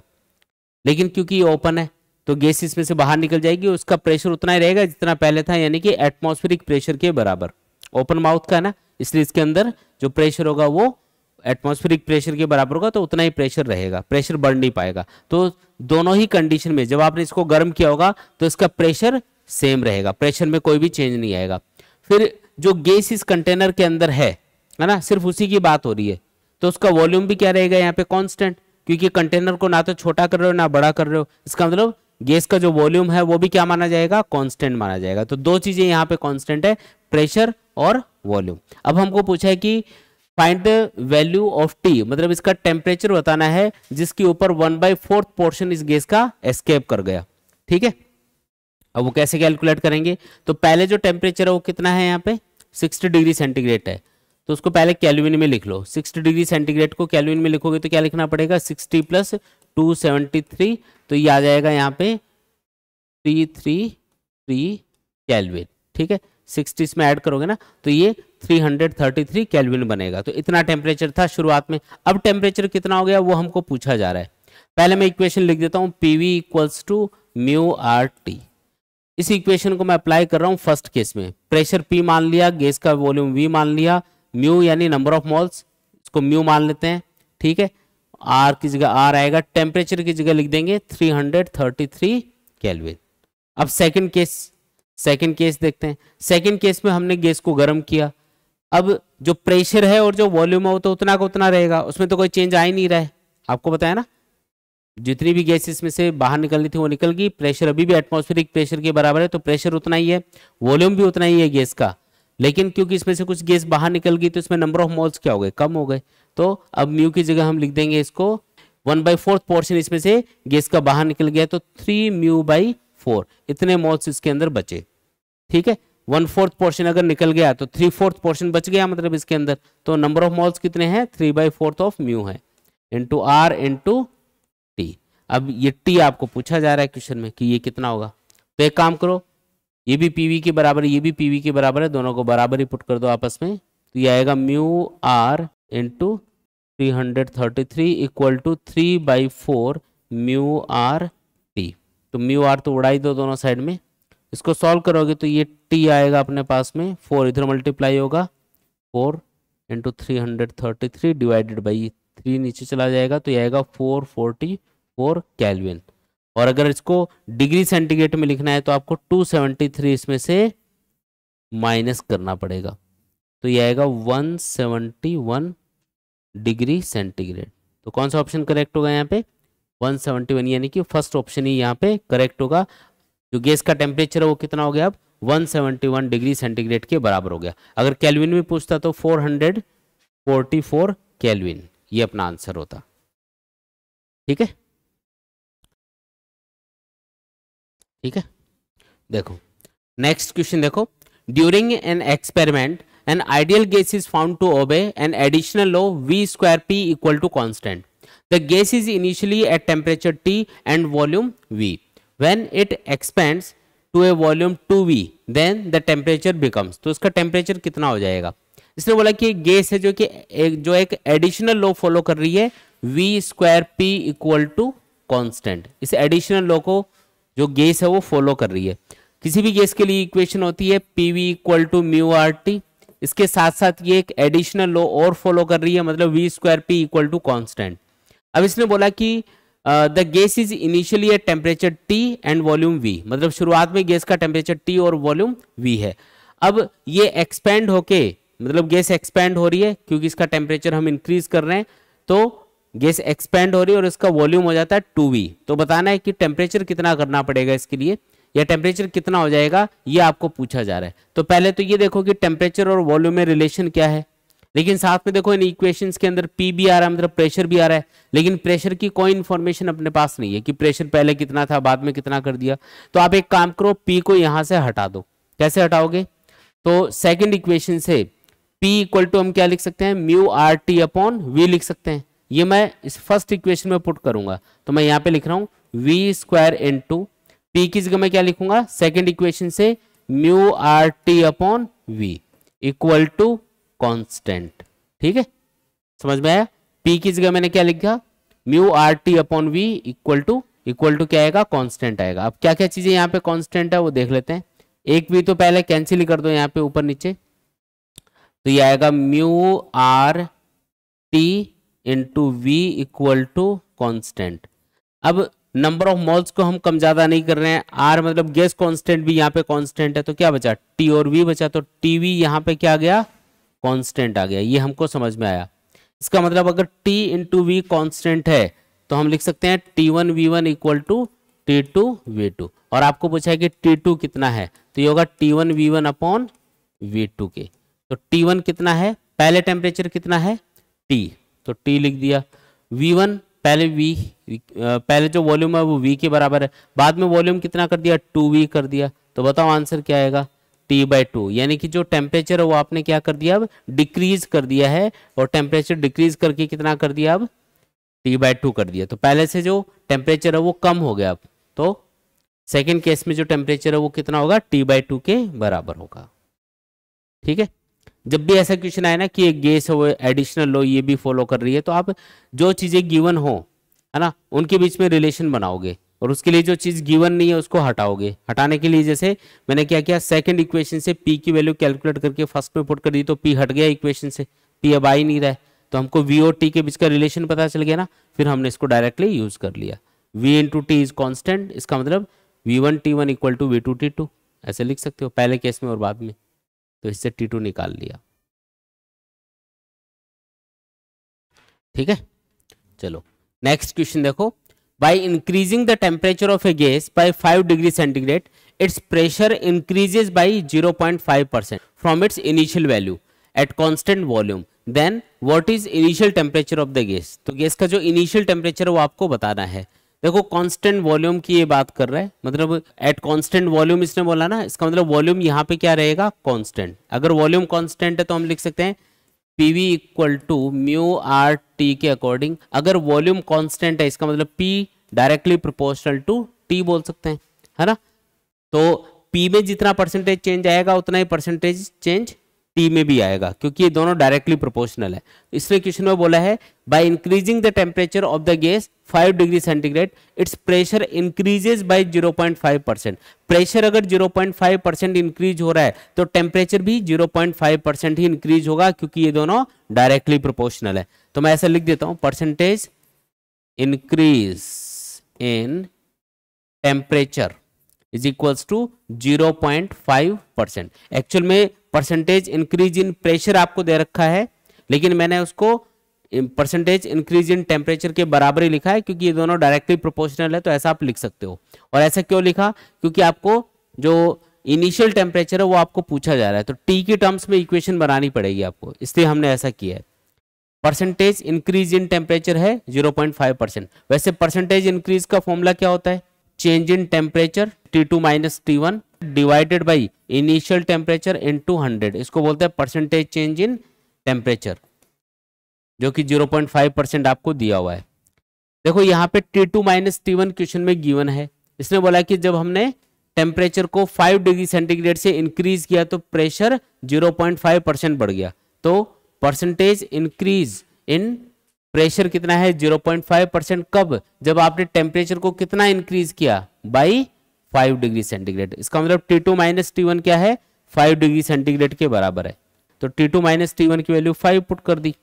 लेकिन क्योंकि ये ओपन है तो गैस इसमें से बाहर निकल जाएगी, उसका प्रेशर उतना ही रहेगा जितना पहले था, यानी कि एटमॉस्फेरिक प्रेशर के बराबर। ओपन माउथ का है ना, इसलिए इसके अंदर जो प्रेशर होगा वो एटमॉस्फेरिक प्रेशर के बराबर होगा, तो उतना ही प्रेशर रहेगा, प्रेशर बढ़ नहीं पाएगा। तो दोनों ही कंडीशन में जब आपने इसको गर्म किया होगा तो इसका प्रेशर सेम रहेगा, प्रेशर में कोई भी चेंज नहीं आएगा। फिर जो गैस इस कंटेनर के अंदर है ना, सिर्फ उसी की बात हो रही है, तो उसका वॉल्यूम भी क्या रहेगा यहाँ पे कांस्टेंट, क्योंकि कंटेनर को ना तो छोटा कर रहे हो ना बड़ा कर रहे हो। इसका मतलब गैस का जो वॉल्यूम है वो भी क्या माना जाएगा, कांस्टेंट माना जाएगा। तो दो चीजें यहाँ पे कांस्टेंट है, प्रेशर और वॉल्यूम। अब हमको पूछा है कि find the value of T, मतलब इसका टेम्परेचर बताना है जिसके ऊपर 1/4 पोर्शन इस गैस का एस्केप कर गया। ठीक है, अब वो कैसे कैलकुलेट करेंगे, तो पहले जो टेम्परेचर है वो कितना है यहाँ पे 60 डिग्री सेंटीग्रेड है, तो उसको पहले केल्विन में लिख लो। 60 डिग्री सेंटीग्रेड को केल्विन में लिखोगे तो क्या लिखना पड़ेगा, 60 + 273, तो ये आ जाएगा यहाँ पे 333 केल्विन। ठीक है, 60 इसमें ऐड करोगे ना तो ये 333 केल्विन बनेगा। तो इतना टेम्परेचर था शुरुआत में। अब टेम्परेचर कितना हो गया वो हमको पूछा जा रहा है। पहले मैं इक्वेशन लिख देता हूँ, PV equals to mu R T. इस इक्वेशन को मैं अप्लाई कर रहा हूँ फर्स्ट केस में। प्रेशर P मान लिया, गैस का वॉल्यूम V मान लिया, म्यू यानी नंबर ऑफ मोल्स, इसको म्यू मान लेते हैं। ठीक है, R की जगह R आएगा, टेम्परेचर की जगह लिख देंगे 333 केल्विन। अब सेकंड केस देखते हैं। सेकंड केस में हमने गैस को गर्म किया। अब जो प्रेशर है और जो वॉल्यूम है वो तो उतना का उतना रहेगा, उसमें तो कोई चेंज आ ही नहीं रहा है। आपको बताया ना, जितनी भी गैस इसमें से बाहर निकलनी थी वो निकल गई। प्रेशर अभी भी एटमॉस्फेरिक प्रेशर के बराबर है, तो प्रेशर उतना ही है, वॉल्यूम भी उतना ही है गैस का। लेकिन क्योंकि इसमें से कुछ गैस बाहर निकल गई तो इसमें नंबर ऑफ मोल्स क्या हो गए, कम हो गए। तो अब म्यू की जगह हम लिख देंगे इसको 1/4 पोर्शन इसमें से गैस का बाहर निकल गया, तो 3 μ/4 इतने मोल्स इसके अंदर बचे। ठीक है, 1/4 पोर्शन अगर निकल गया तो 3/4 पोर्शन बच गया, मतलब इसके अंदर तो नंबर ऑफ मोल्स कितने हैं, 3/4 ऑफ म्यू है, इंटू आर इंटू टी। अब ये टी आपको पूछा जा रहा है क्वेश्चन में कि ये कितना होगा। तो एक काम करो, ये भी पीवी के बराबर है, ये भी पीवी के बराबर है, दोनों को बराबर ही पुट कर दो आपस में। तो ये आएगा mu R into 333 equal to 3/4 mu R T. तो म्यू आर तो उड़ाई दो दोनों साइड में। इसको सॉल्व करोगे तो ये टी आएगा अपने पास में, 4 इधर मल्टीप्लाई होगा, 4 इंटू 333 डिवाइडेड बाई 3 नीचे चला जाएगा, तो ये आएगा 444 केल्विन। और अगर इसको डिग्री सेंटीग्रेड में लिखना है तो आपको 273 इसमें से माइनस करना पड़ेगा, तो ये आएगा 171 डिग्री सेंटीग्रेड। तो कौन सा ऑप्शन करेक्ट होगा यहाँ पे, 171, यानी कि फर्स्ट ऑप्शन ही यहाँ पे करेक्ट होगा। जो गैस का टेम्परेचर है वो कितना हो गया, अब 171 डिग्री सेंटीग्रेड के बराबर हो गया। अगर केल्विन में पूछता तो 444 केल्विन ये अपना आंसर होता। ठीक है, ठीक है। देखो नेक्स्ट क्वेश्चन देखो, during an experiment an ideal gas is found to obey an additional law V² P equal to constant. The gas is initially at temperature T and volume V. When it expands to a volume 2V, then the temperature becomes, तो इसका टेम्परेचर कितना हो जाएगा। इसने बोला कि गैस है जो कि एक एडिशनल लॉ फॉलो कर रही है, V² P equal to constant. इस एडिशनल लॉ को जो गैस है वो फॉलो कर रही है। किसी भी गैस के लिए इक्वेशन होती है PV equal to mu R T. इसके साथ साथ ये एक एडिशनल लॉ और फॉलो कर रही है, मतलब V² P equal to constant. अब इसने बोला कि the gas is initially at temperature T and volume V, मतलब शुरुआत में गैस का टेम्परेचर T और वॉल्यूम V है। अब ये एक्सपेंड होके, मतलब गैस एक्सपेंड हो रही है क्योंकि इसका टेम्परेचर हम इंक्रीज कर रहे हैं, तो गैस एक्सपेंड हो रही है और इसका वॉल्यूम हो जाता है 2V। तो बताना है कि टेम्परेचर कितना करना पड़ेगा इसके लिए, या टेम्परेचर कितना हो जाएगा, ये आपको पूछा जा रहा है। तो पहले तो ये देखो कि टेम्परेचर और वॉल्यूम में रिलेशन क्या है, लेकिन साथ में देखो इन इक्वेशंस के अंदर P भी आ रहा है, मतलब प्रेशर भी आ रहा है, लेकिन प्रेशर की कोई इन्फॉर्मेशन अपने पास नहीं है कि प्रेशर पहले कितना था बाद में कितना कर दिया। तो आप एक काम करो, P को यहां से हटा दो। कैसे हटाओगे, तो सेकेंड इक्वेशन से P इक्वल टू हम क्या लिख सकते हैं, mu R T upon V लिख सकते हैं। ये मैं इस फर्स्ट इक्वेशन में पुट करूंगा, तो मैं यहाँ पे लिख रहा हूँ V² इंटू P की जगह मैं क्या लिखूंगा, सेकेंड इक्वेशन से mu R T upon V equal to constant. ठीक है, समझ में आया। P की जगह मैंने क्या लिखा, mu R T upon V equal to क्या आएगा, कांस्टेंट आएगा। अब क्या क्या चीजें यहाँ पे कांस्टेंट है वो देख लेते हैं। एक V तो पहले कैंसिल ही कर दो यहाँ पे ऊपर नीचे, तो ये आएगा mu R T into V equal to constant. अब नंबर ऑफ मोल्स को हम कम ज्यादा नहीं कर रहे हैं, R मतलब गैस कांस्टेंट भी यहाँ पे कांस्टेंट है, तो क्या बचा, T और V बचा, तो TV यहाँ पे क्या आ गया, कांस्टेंट आ गया। ये हमको समझ में आया। इसका मतलब अगर T इंटू V कांस्टेंट है तो हम लिख सकते हैं T1 V1 equal to T2 V2। और आपको पूछा है कि T2 कितना है, तो ये होगा T1 V1 अपॉन V2 के। तो T1 कितना है, पहले टेम्परेचर कितना है T, तो T लिख दिया। V1 पहले जो वॉल्यूम है वो V के बराबर है, बाद में वॉल्यूम कितना कर दिया, 2V कर दिया। तो बताओ आंसर क्या आएगा, T/2, यानी कि जो टेम्परेचर है वो आपने क्या कर दिया, अब डिक्रीज कर दिया है, और टेम्परेचर डिक्रीज करके कितना कर दिया, अब T/2 कर दिया, तो पहले से जो टेम्परेचर है वो कम हो गया। अब तो सेकेंड केस में जो टेम्परेचर है वो कितना होगा, T/2 के बराबर होगा। ठीक है, जब भी ऐसा क्वेश्चन आए ना कि एक गैस है वो एडिशनल लो ये भी फॉलो कर रही है, तो आप जो चीजें गिवन हो है ना उनके बीच में रिलेशन बनाओगे, और उसके लिए जो चीज गिवन नहीं है उसको हटाओगे। हटाने के लिए जैसे मैंने क्या किया, सेकंड इक्वेशन से P की वैल्यू कैलकुलेट करके फर्स्ट में पुट कर दी, तो P हट गया इक्वेशन से, P अब आ ही नहीं रहा है, तो हमको V और T के बीच का रिलेशन पता चल गया ना, फिर हमने इसको डायरेक्टली यूज कर लिया। V into T is constant, इसका मतलब V1T1 इक्वल टू V2T2 ऐसे लिख सकते हो, पहले केस में और बाद में, तो इससे T2 निकाल लिया। ठीक है, चलो नेक्स्ट क्वेश्चन देखो। By increasing the temperature of a gas by 5 degree centigrade its pressure increases by 0.5% from its initial value at constant volume, then what is initial temperature of the gas. तो गैस का जो इनिशियल टेम्परेचर है वो आपको बताना है। देखो कांस्टेंट वॉल्यूम की ये बात कर रहा है, मतलब एट कांस्टेंट वॉल्यूम इसने बोला ना, इसका मतलब वॉल्यूम यहाँ पे क्या रहेगा, कांस्टेंट। अगर वॉल्यूम कांस्टेंट है तो हम लिख सकते हैं PV equal to mu R T के अकॉर्डिंग। अगर वॉल्यूम कांस्टेंट है इसका मतलब P directly proportional to T बोल सकते हैं, है ना। तो P में जितना परसेंटेज चेंज आएगा उतना ही परसेंटेज चेंज T में भी आएगा, क्योंकि ये दोनों डायरेक्टली प्रोपोर्शनल है। इसलिए क्वेश्चन में बोला है bye increasing the temperature of the gas 5 degree centigrade its pressure increases by 0.5%। Pressure अगर 0.5% इंक्रीज हो रहा है तो टेम्परेचर भी 0.5% ही इंक्रीज होगा, क्योंकि ये दोनों डायरेक्टली प्रोपोर्शनल है। तो मैं ऐसा लिख देता हूं, percentage increase in temperature is equals to 0.5%। Actual में परसेंटेज इंक्रीज इन प्रेशर आपको दे रखा है, लेकिन मैंने उसको परसेंटेज इंक्रीज इन टेम्परेचर के बराबर ही लिखा है, क्योंकि ये दोनों डायरेक्टली प्रोपोर्शनल है, तो ऐसा आप लिख सकते हो। और ऐसा क्यों लिखा, क्योंकि आपको जो इनिशियल टेम्परेचर है वो आपको पूछा जा रहा है, तो टी की टर्म्स में इक्वेशन बनानी पड़ेगी आपको, इसलिए हमने ऐसा किया है। परसेंटेज इंक्रीज इन टेम्परेचर है 0.5%। वैसे परसेंटेज इंक्रीज का फॉर्मूला क्या होता है, change in temperature T2 minus T1 divided by initial temperature into 100, इसको बोलते हैं परसेंटेज चेंज इन टेम्परेचर, जो कि 0.5% आपको दिया हुआ है। देखो यहाँ पे T2 माइनस T1 क्वेश्चन में गिवन है। इसने बोला कि जब हमने टेम्परेचर को 5 डिग्री सेंटीग्रेड से इंक्रीज किया तो प्रेशर 0.5% बढ़ गया, तो परसेंटेज इंक्रीज इन प्रेशर कितना है 0.5%। कब, जब आपने टेम्परेचर को कितना इंक्रीज किया, बाई 5 डिग्री सेंटीग्रेड। इसका मतलब T2 माइनस T1 क्या है, 5 डिग्री सेंटीग्रेड के बराबर है। तो T2 माइनस T1 की वैल्यू 5 पुट कर दी,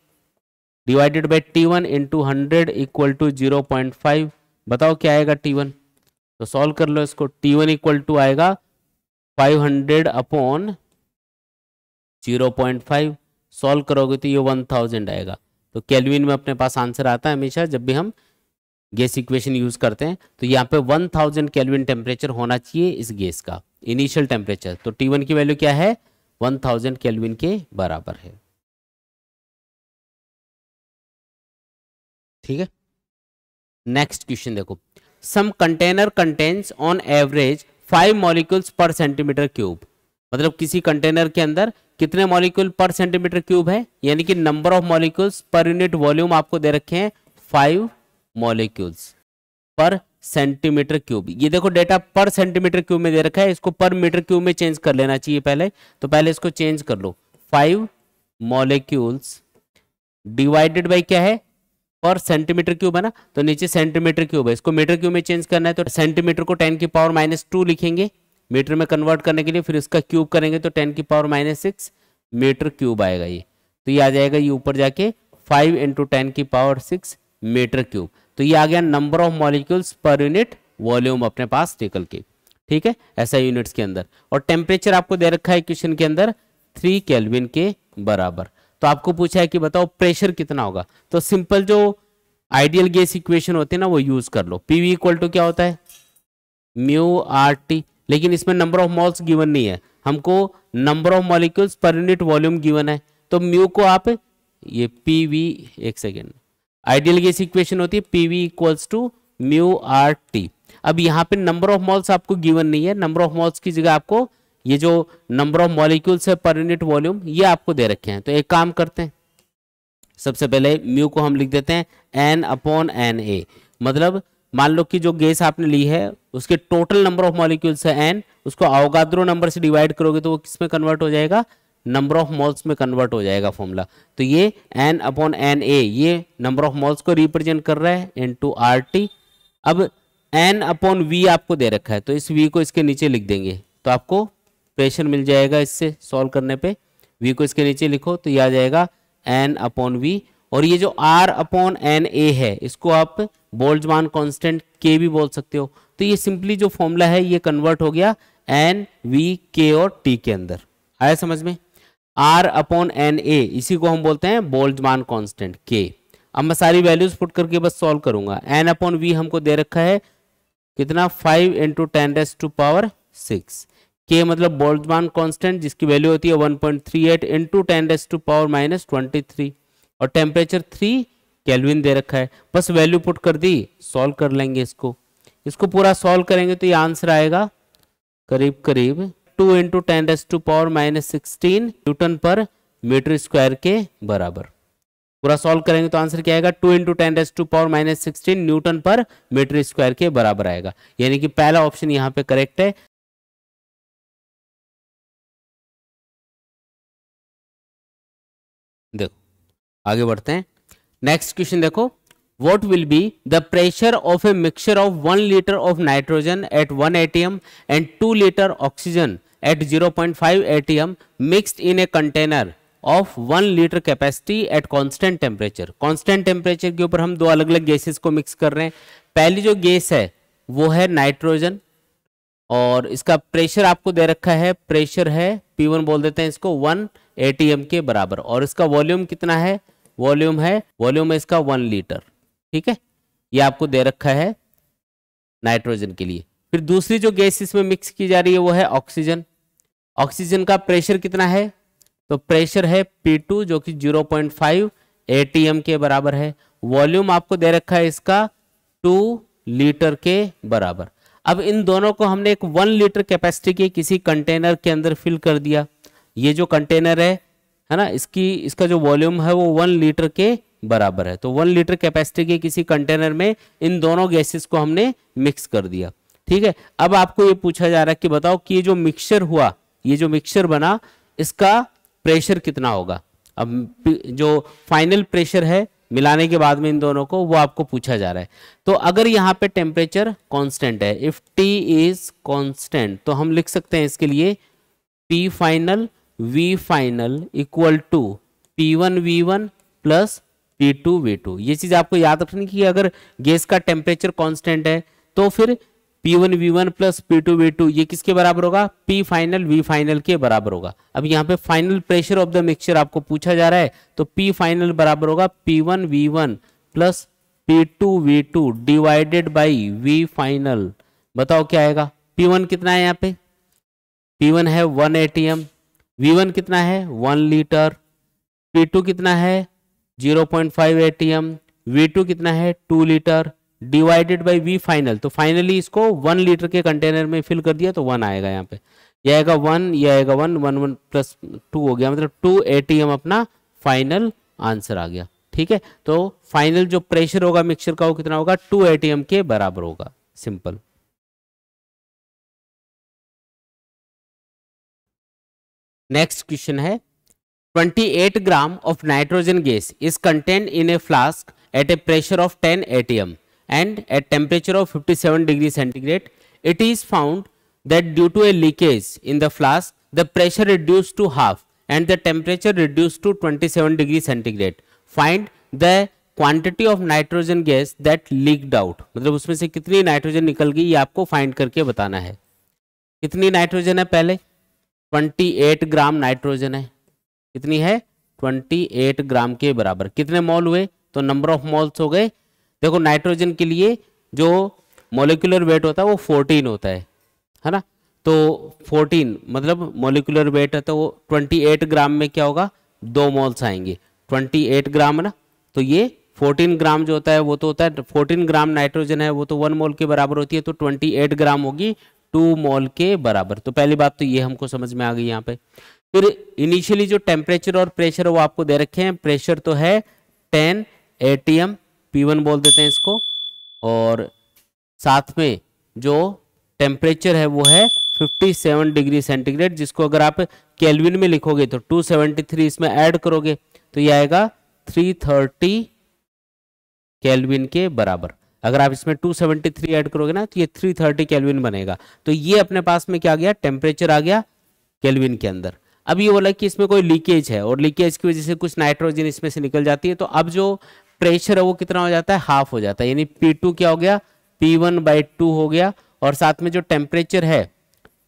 divided by T1 into 100 equal to 0.5। बताओ क्या आएगा T1, तो सॉल्व कर लो इसको। T1 इक्वल टू आएगा 500 अपॉन 0.5, सॉल्व करोगे तो ये 1000 आएगा। तो केल्विन में अपने पास आंसर आता है हमेशा जब भी हम गैस इक्वेशन यूज करते हैं, तो यहाँ पे 1000 केल्विन टेम्परेचर होना चाहिए इस गैस का इनिशियल टेम्परेचर। तो T1 की वैल्यू क्या है, 1000 केल्विन के बराबर है। ठीक है, नेक्स्ट क्वेश्चन देखो। Some container contains on average 5 molecules per centimetre cube. मतलब किसी कंटेनर के अंदर कितने मॉलिक्यूल पर सेंटीमीटर क्यूब है, यानी कि number of molecules per unit volume आपको दे रखे हैं 5 मॉलिक्यूल्स पर सेंटीमीटर क्यूब। ये देखो डेटा पर सेंटीमीटर क्यूब में दे रखा है, इसको पर मीटर क्यूब में चेंज कर लेना चाहिए पहले, तो पहले इसको चेंज कर लो। 5 मॉलिक्यूल्स डिवाइडेड बाई क्या है, पर सेंटीमीटर क्यूब है ना, तो नीचे सेंटीमीटर क्यूब है, इसको मीटर क्यूब में चेंज करना है, तो सेंटीमीटर को 10 की पावर -2 लिखेंगे मीटर में कन्वर्ट करने के लिए, फिर इसका क्यूब करेंगे तो 10 की पावर -6 मीटर क्यूब आएगा ये। तो ये आ जाएगा, ये ऊपर जाके 5 इंटू 10 की पावर 6 मीटर क्यूब। तो ये आ गया number of molecules per unit volume अपने पास निकल के। ठीक है, ऐसा यूनिट्स के अंदर। और टेम्परेचर आपको दे रखा है क्वेश्चन के अंदर 3 केल्विन के बराबर। तो आपको पूछा है कि बताओ प्रेशर कितना होगा, तो सिंपल जो आइडियल गैस इक्वेशन होती है ना वो यूज कर लो। PV इक्वल टू क्या होता है, म्यू आर टी, लेकिन इसमें नंबर ऑफ मॉल्स गिवन नहीं है, हमको number of molecules per unit volume given है। तो म्यू को आप ये PV, एक सेकेंड, आइडियल गैस इक्वेशन होती है PV equals to mu R T. अब यहाँ पे नंबर ऑफ मॉल्स आपको गिवन नहीं है, नंबर ऑफ मॉल्स की जगह आपको ये जो नंबर ऑफ मॉलिक्यूल्स है पर यूनिट वॉल्यूम ये आपको दे रखे हैं। तो एक काम करते हैं, सबसे पहले म्यू को हम लिख देते हैं n/Na, मतलब मान लो कि जो गैस आपने ली है उसके टोटल नंबर ऑफ मॉलिक्यूल्स है n, उसको अवोगाद्रो नंबर से डिवाइड करोगे तो वो किस में कन्वर्ट हो जाएगा, नंबर ऑफ मोल्स में कन्वर्ट हो जाएगा फॉर्मूला। तो ये n/Na ये नंबर ऑफ मोल्स को रिप्रेजेंट कर रहा है इनटू RT। अब n/V आपको दे रखा है तो इस V को इसके नीचे लिख देंगे तो आपको प्रेशर मिल जाएगा। इससे सॉल्व करने पे V को इसके नीचे लिखो तो ये आ जाएगा n/V, और ये जो R/Na है इसको आप बोल्ट्जमान कांस्टेंट K भी बोल सकते हो। तो ये सिंपली जो फॉर्मूला है ये कन्वर्ट हो गया N, V, K और T के अंदर। आया समझ में? R/Na इसी को हम बोलते हैं बोल्ट्जमान कांस्टेंट K। अब मैं सारी वैल्यूज पुट करके बस सॉल्व करूंगा। n/V हमको दे रखा है कितना, 5 × 10⁻⁶। K मतलब बोल्ट्जमान कांस्टेंट जिसकी वैल्यू होती है 1.38 × 10⁻⁻23, और टेम्परेचर 3 केल्विन दे रखा है। बस वैल्यू पुट कर दी, सॉल्व कर लेंगे इसको पूरा सॉल्व करेंगे तो ये आंसर आएगा करीब करीब 2 × 10⁻16 न्यूटन पर मीटर स्क्वायर के बराबर। पूरा सॉल्व करेंगे तो आंसर क्या आएगा, 2 × 10⁻16 न्यूटन पर मीटर स्क्वायर के बराबर आएगा। यानी कि पहला ऑप्शन यहाँ पे करेक्ट है। देखो आगे बढ़ते हैं, नेक्स्ट क्वेश्चन देखो, what will be the pressure of a mixture of 1 liter of nitrogen at 1 atm and 2 liter oxygen at 0.5 atm mixed in a container of 1 liter capacity at constant temperature। constant temperature के ऊपर हम दो अलग अलग गैसेस को मिक्स कर रहे हैं। पहली जो गैस है वो है नाइट्रोजन, और इसका प्रेशर आपको दे रखा है, प्रेशर है P1 बोल देते हैं इसको, 1 atm के बराबर, और इसका वॉल्यूम कितना है, वॉल्यूम है इसका 1 लीटर। ठीक है, ये आपको दे रखा है नाइट्रोजन के लिए। फिर दूसरी जो गैस इसमें मिक्स की जा रही है वो है ऑक्सीजन। ऑक्सीजन का प्रेशर कितना है, तो प्रेशर है P2 जो कि 0.5 atm के बराबर है। वॉल्यूम आपको दे रखा है इसका 2 लीटर के बराबर। अब इन दोनों को हमने एक 1 लीटर कैपेसिटी के किसी कंटेनर के अंदर फिल कर दिया। ये जो कंटेनर है ना, इसका जो वॉल्यूम है वो 1 लीटर के बराबर है। तो 1 लीटर कैपेसिटी के किसी कंटेनर में इन दोनों गैसेस को हमने मिक्स कर दिया। ठीक है, अब आपको ये पूछा जा रहा है कि बताओ कि ये जो मिक्सचर हुआ, ये जो मिक्सचर बना, इसका प्रेशर कितना होगा। अब जो फाइनल प्रेशर है मिलाने के बाद में इन दोनों को, वो आपको पूछा जा रहा है। तो अगर यहाँ पे टेम्परेचर कांस्टेंट है, इफ T इज कांस्टेंट, तो हम लिख सकते हैं इसके लिए P final V final equal to P1 V1 plus P2 V2। ये चीज आपको याद रखनी कि अगर गैस का टेम्परेचर कांस्टेंट है तो फिर P1 V1 plus P2 V2 ये किसके बराबर होगा, P फाइनल V फाइनल के बराबर होगा। अब यहाँ पे final pressure of the mixture आपको पूछा जा रहा है, तो P फाइनल बराबर होगा P1 V1 plus P2 V2 divided by V final. बताओ क्या आएगा, P1 कितना है यहाँ पे, P1 है 1 atm, V1 कितना है 1 लीटर, P2 कितना है 0.5 atm, V2 कितना है 2 litre divided by V final. तो फाइनली इसको 1 लीटर के कंटेनर में फिल कर दिया तो 1 आएगा यहाँ पे, ये आएगा 1, ये आएगा 1, 1 प्लस 2 हो गया, मतलब 2 atm अपना फाइनल आंसर आ गया। ठीक है, तो फाइनल जो प्रेशर होगा मिक्सचर का वो कितना होगा, 2 atm के बराबर होगा। सिंपल। नेक्स्ट क्वेश्चन है 28 ग्राम of nitrogen gas is contained in a flask at a pressure of 10 atm and at temperature of 57 degrees centigrade. It is found that due to a leakage in the flask, the pressure reduced to half and the temperature reduced to 27 degrees centigrade. Find the quantity of nitrogen gas that leaked out. मतलब उसमें से कितनी नाइट्रोजन निकल गई ये आपको फाइंड करके बताना है। कितनी नाइट्रोजन है, पहले 28 ग्राम नाइट्रोजन है, कितनी है 28 ग्राम के बराबर। कितने मोल हुए, तो नंबर ऑफ मोल्स हो गए। देखो नाइट्रोजन के लिए जो मोलिकुलर वेट होता है वो 14 होता है ना, तो 14 मतलब मोलिकुलर वेट है, तो वो 28 ग्राम में क्या होगा, 2 मोल्स आएंगे। 28 ग्राम ना, तो ये 14 ग्राम जो होता है वो तो होता है 14 ग्राम नाइट्रोजन है वो तो 1 मोल के बराबर होती है, तो 28 ग्राम होगी 2 मोल के बराबर। तो पहली बात तो ये हमको समझ में आ गई यहाँ पे। फिर इनिशियली जो टेम्परेचर और प्रेशर वो आपको दे रखे हैं, प्रेशर तो है 10 atm P1 बोल देते हैं इसको, और साथ में जो टेम्परेचर है वो है 57 डिग्री सेंटीग्रेड, जिसको अगर आप केल्विन में लिखोगे तो 273 इसमें ऐड करोगे तो ये आएगा 330 केल्विन के बराबर। अगर आप इसमें 273 ऐड करोगे ना तो ये 330 केल्विन बनेगा। तो ये अपने पास में क्या आ गया, टेम्परेचर आ गया केल्विन के अंदर। अब ये बोला कि इसमें कोई लीकेज है और लीकेज की वजह से कुछ नाइट्रोजन इसमें से निकल जाती है, तो अब जो प्रेशर है वो कितना हो जाता है, हाफ हो जाता है, यानी P2 क्या हो गया, P1/2 हो गया, और साथ में जो टेम्परेचर है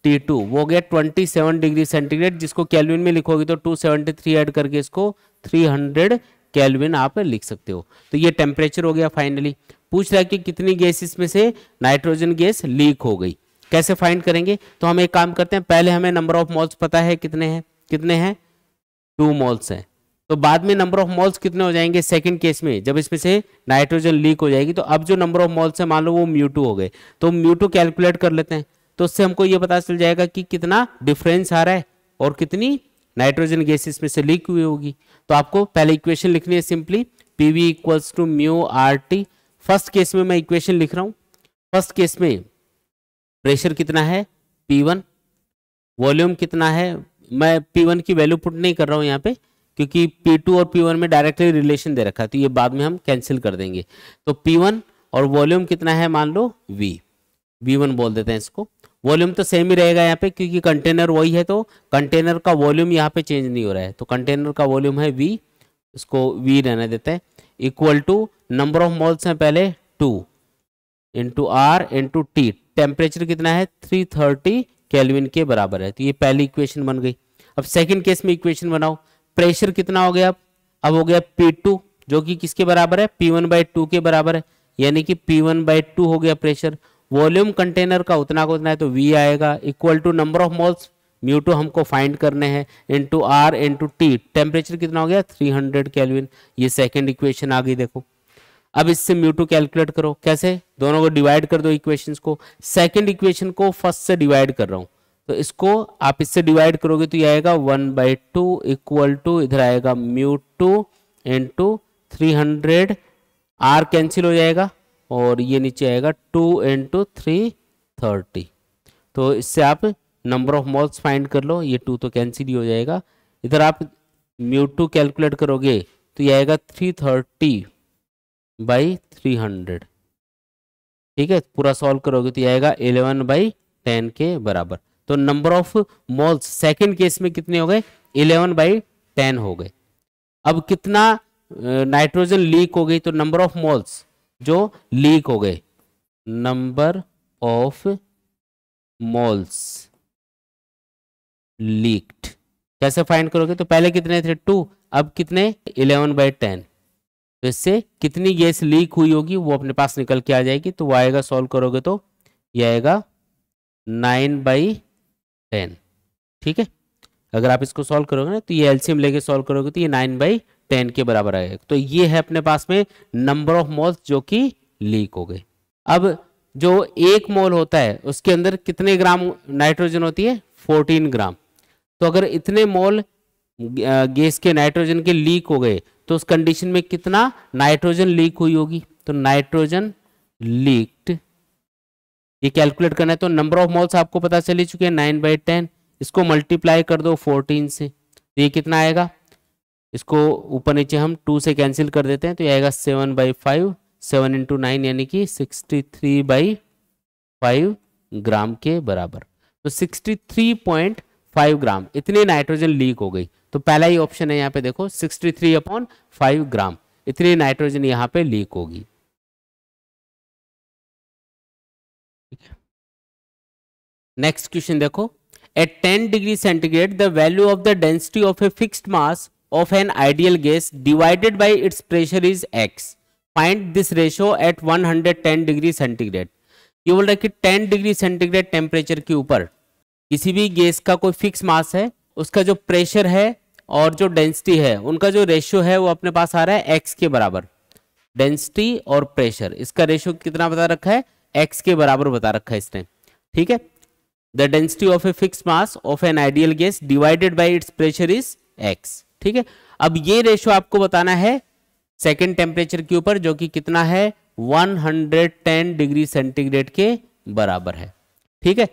T2 वो हो गया 27 डिग्री सेंटीग्रेड, जिसको केल्विन में लिखोगे तो 273 ऐड करके इसको 300 केल्विन आप लिख सकते हो। तो ये टेम्परेचर हो गया। फाइनली पूछ रहा है कि कितनी गैस इसमें से नाइट्रोजन गैस लीक हो गई, कैसे फाइंड करेंगे। तो हम एक काम करते हैं, पहले हमें नंबर ऑफ मोल्स पता है कितने हैं 2 मोल्स हैं, तो बाद में नंबर ऑफ मोल्स कितने हो जाएंगे सेकंड केस में, जब इसमें से नाइट्रोजन लीक हो जाएगी। तो अब जो नंबर ऑफ मोल्स है मान लो वो μ2 हो गए, तो μ2 कैलकुलेट कर लेते हैं, तो उससे हमको ये पता चल जाएगा कि कितना डिफरेंस आ रहा है और कितनी नाइट्रोजन गैस इसमें से लीक हुई होगी। तो आपको पहले इक्वेशन लिखनी है simply, PV = μRT। First case में मैं इक्वेशन लिख रहा हूं, फर्स्ट केस में प्रेशर कितना है P1, वॉल्यूम कितना है, मैं P1 की वैल्यू पुट नहीं कर रहा हूं यहाँ पे क्योंकि P2 और P1 में डायरेक्टली रिलेशन दे रखा है, तो ये बाद में हम कैंसिल कर देंगे। तो P1 और वॉल्यूम कितना है मान लो V1 बोल देते हैं इसको। वॉल्यूम तो सेम ही रहेगा यहाँ पे क्योंकि कंटेनर वही है, तो कंटेनर का वॉल्यूम यहाँ पे चेंज नहीं हो रहा है, तो कंटेनर का वॉल्यूम है V, इसको V रहने देते हैं, equal to number of moles हैं पहले 2 into R into T, temperature कितना है 330 केल्विन के बराबर है। तो ये पहली इक्वेशन बन गई। अब सेकंड केस में इक्वेशन बनाओ, प्रेशर कितना हो गया, अब हो गया P2 जो कि किसके बराबर है, P1/2 के बराबर है, यानी कि P1/2 हो गया प्रेशर। वॉल्यूम कंटेनर का उतना को उतना है तो V आएगा, equal to number of moles μ2 हमको फाइंड करने हैं into R into T, temperature कितना हो गया 300 केल्विन। ये सेकंड इक्वेशन आ गई। देखो अब इससे μ2 कैलकुलेट करो, कैसे, दोनों को डिवाइड कर दो इक्वेशंस को, सेकंड इक्वेशन को फर्स्ट से डिवाइड कर रहा हूं, तो इसको आप इससे डिवाइड करोगे तो ये आएगा 1/2 इक्वल टू इधर आएगा μ2 इंटू 300, R कैंसिल हो जाएगा और ये नीचे आएगा 2 इंटू 330। तो इससे आप नंबर ऑफ मोल्स फाइंड कर लो, ये 2 तो कैंसिल ही हो जाएगा, इधर आप μ2 कैलकुलेट करोगे तो ये आएगा 330/300, ठीक है, पूरा सॉल्व करोगे तो ये आएगा 11/10 के बराबर। तो number of moles second case में कितने हो गए 11/10 हो गए। अब कितना नाइट्रोजन लीक हो गई, तो नंबर ऑफ मोल्स जो लीक हो गए, नंबर ऑफ मोल्स लीक्ड कैसे फाइंड करोगे, तो पहले कितने थे 2, अब कितने 11/10, तो इससे कितनी गैस लीक हुई होगी वो अपने पास निकल के आ जाएगी। तो वो आएगा, सॉल्व करोगे तो ये आएगा 9/10, ठीक है। अगर आप इसको सॉल्व करोगे ना तो ये एलसीएम लेके सॉल्व करोगे तो ये 9/10 के बराबर आएगा। तो ये है अपने पास में नंबर ऑफ मोल्स जो कि लीक हो गए। अब जो 1 मोल होता है उसके अंदर कितने ग्राम नाइट्रोजन होती है 14 ग्राम। तो अगर इतने मोल गैस के नाइट्रोजन के लीक हो गए तो उस कंडीशन में कितना नाइट्रोजन लीक हुई होगी, तो नाइट्रोजन लीक्ड ये कैलकुलेट करना है। तो नंबर ऑफ मोल्स आपको पता चल ही चुके हैं 9/10, इसको मल्टीप्लाई कर दो 14 से, तो ये कितना आएगा, इसको ऊपर नीचे हम 2 से कैंसिल कर देते हैं तो ये आएगा 7/5, 7 इंटू 9 यानी कि 63/5 ग्राम के बराबर। तो 63.5 ग्राम इतनी नाइट्रोजन लीक हो गई। तो पहला ही ऑप्शन है यहाँ पे देखो 63/5 ग्राम इतनी नाइट्रोजन यहाँ पे लीक होगी। नेक्स्ट क्वेश्चन देखो, at 10 degree centigrade the value of the density of a fixed mass of an ideal gas divided by its pressure is x, find this ratio at 110 degree centigrade. ये बोल रहा है कि 10 डिग्री सेंटीग्रेड टेम्परेचर के ऊपर किसी भी गैस का कोई फिक्स मास है, उसका जो प्रेशर है और जो डेंसिटी है उनका जो रेशियो है वो अपने पास आ रहा है x के बराबर। डेंसिटी और प्रेशर इसका रेशियो कितना बता रखा है, x के बराबर बता रखा है इसने, ठीक है। The density of a fix mass of an ideal gas divided by its pressure is x, ठीक है। अब ये रेशियो आपको बताना है सेकेंड टेम्परेचर के ऊपर, जो कि कितना है 110 डिग्री सेंटीग्रेड के बराबर है। ठीक है,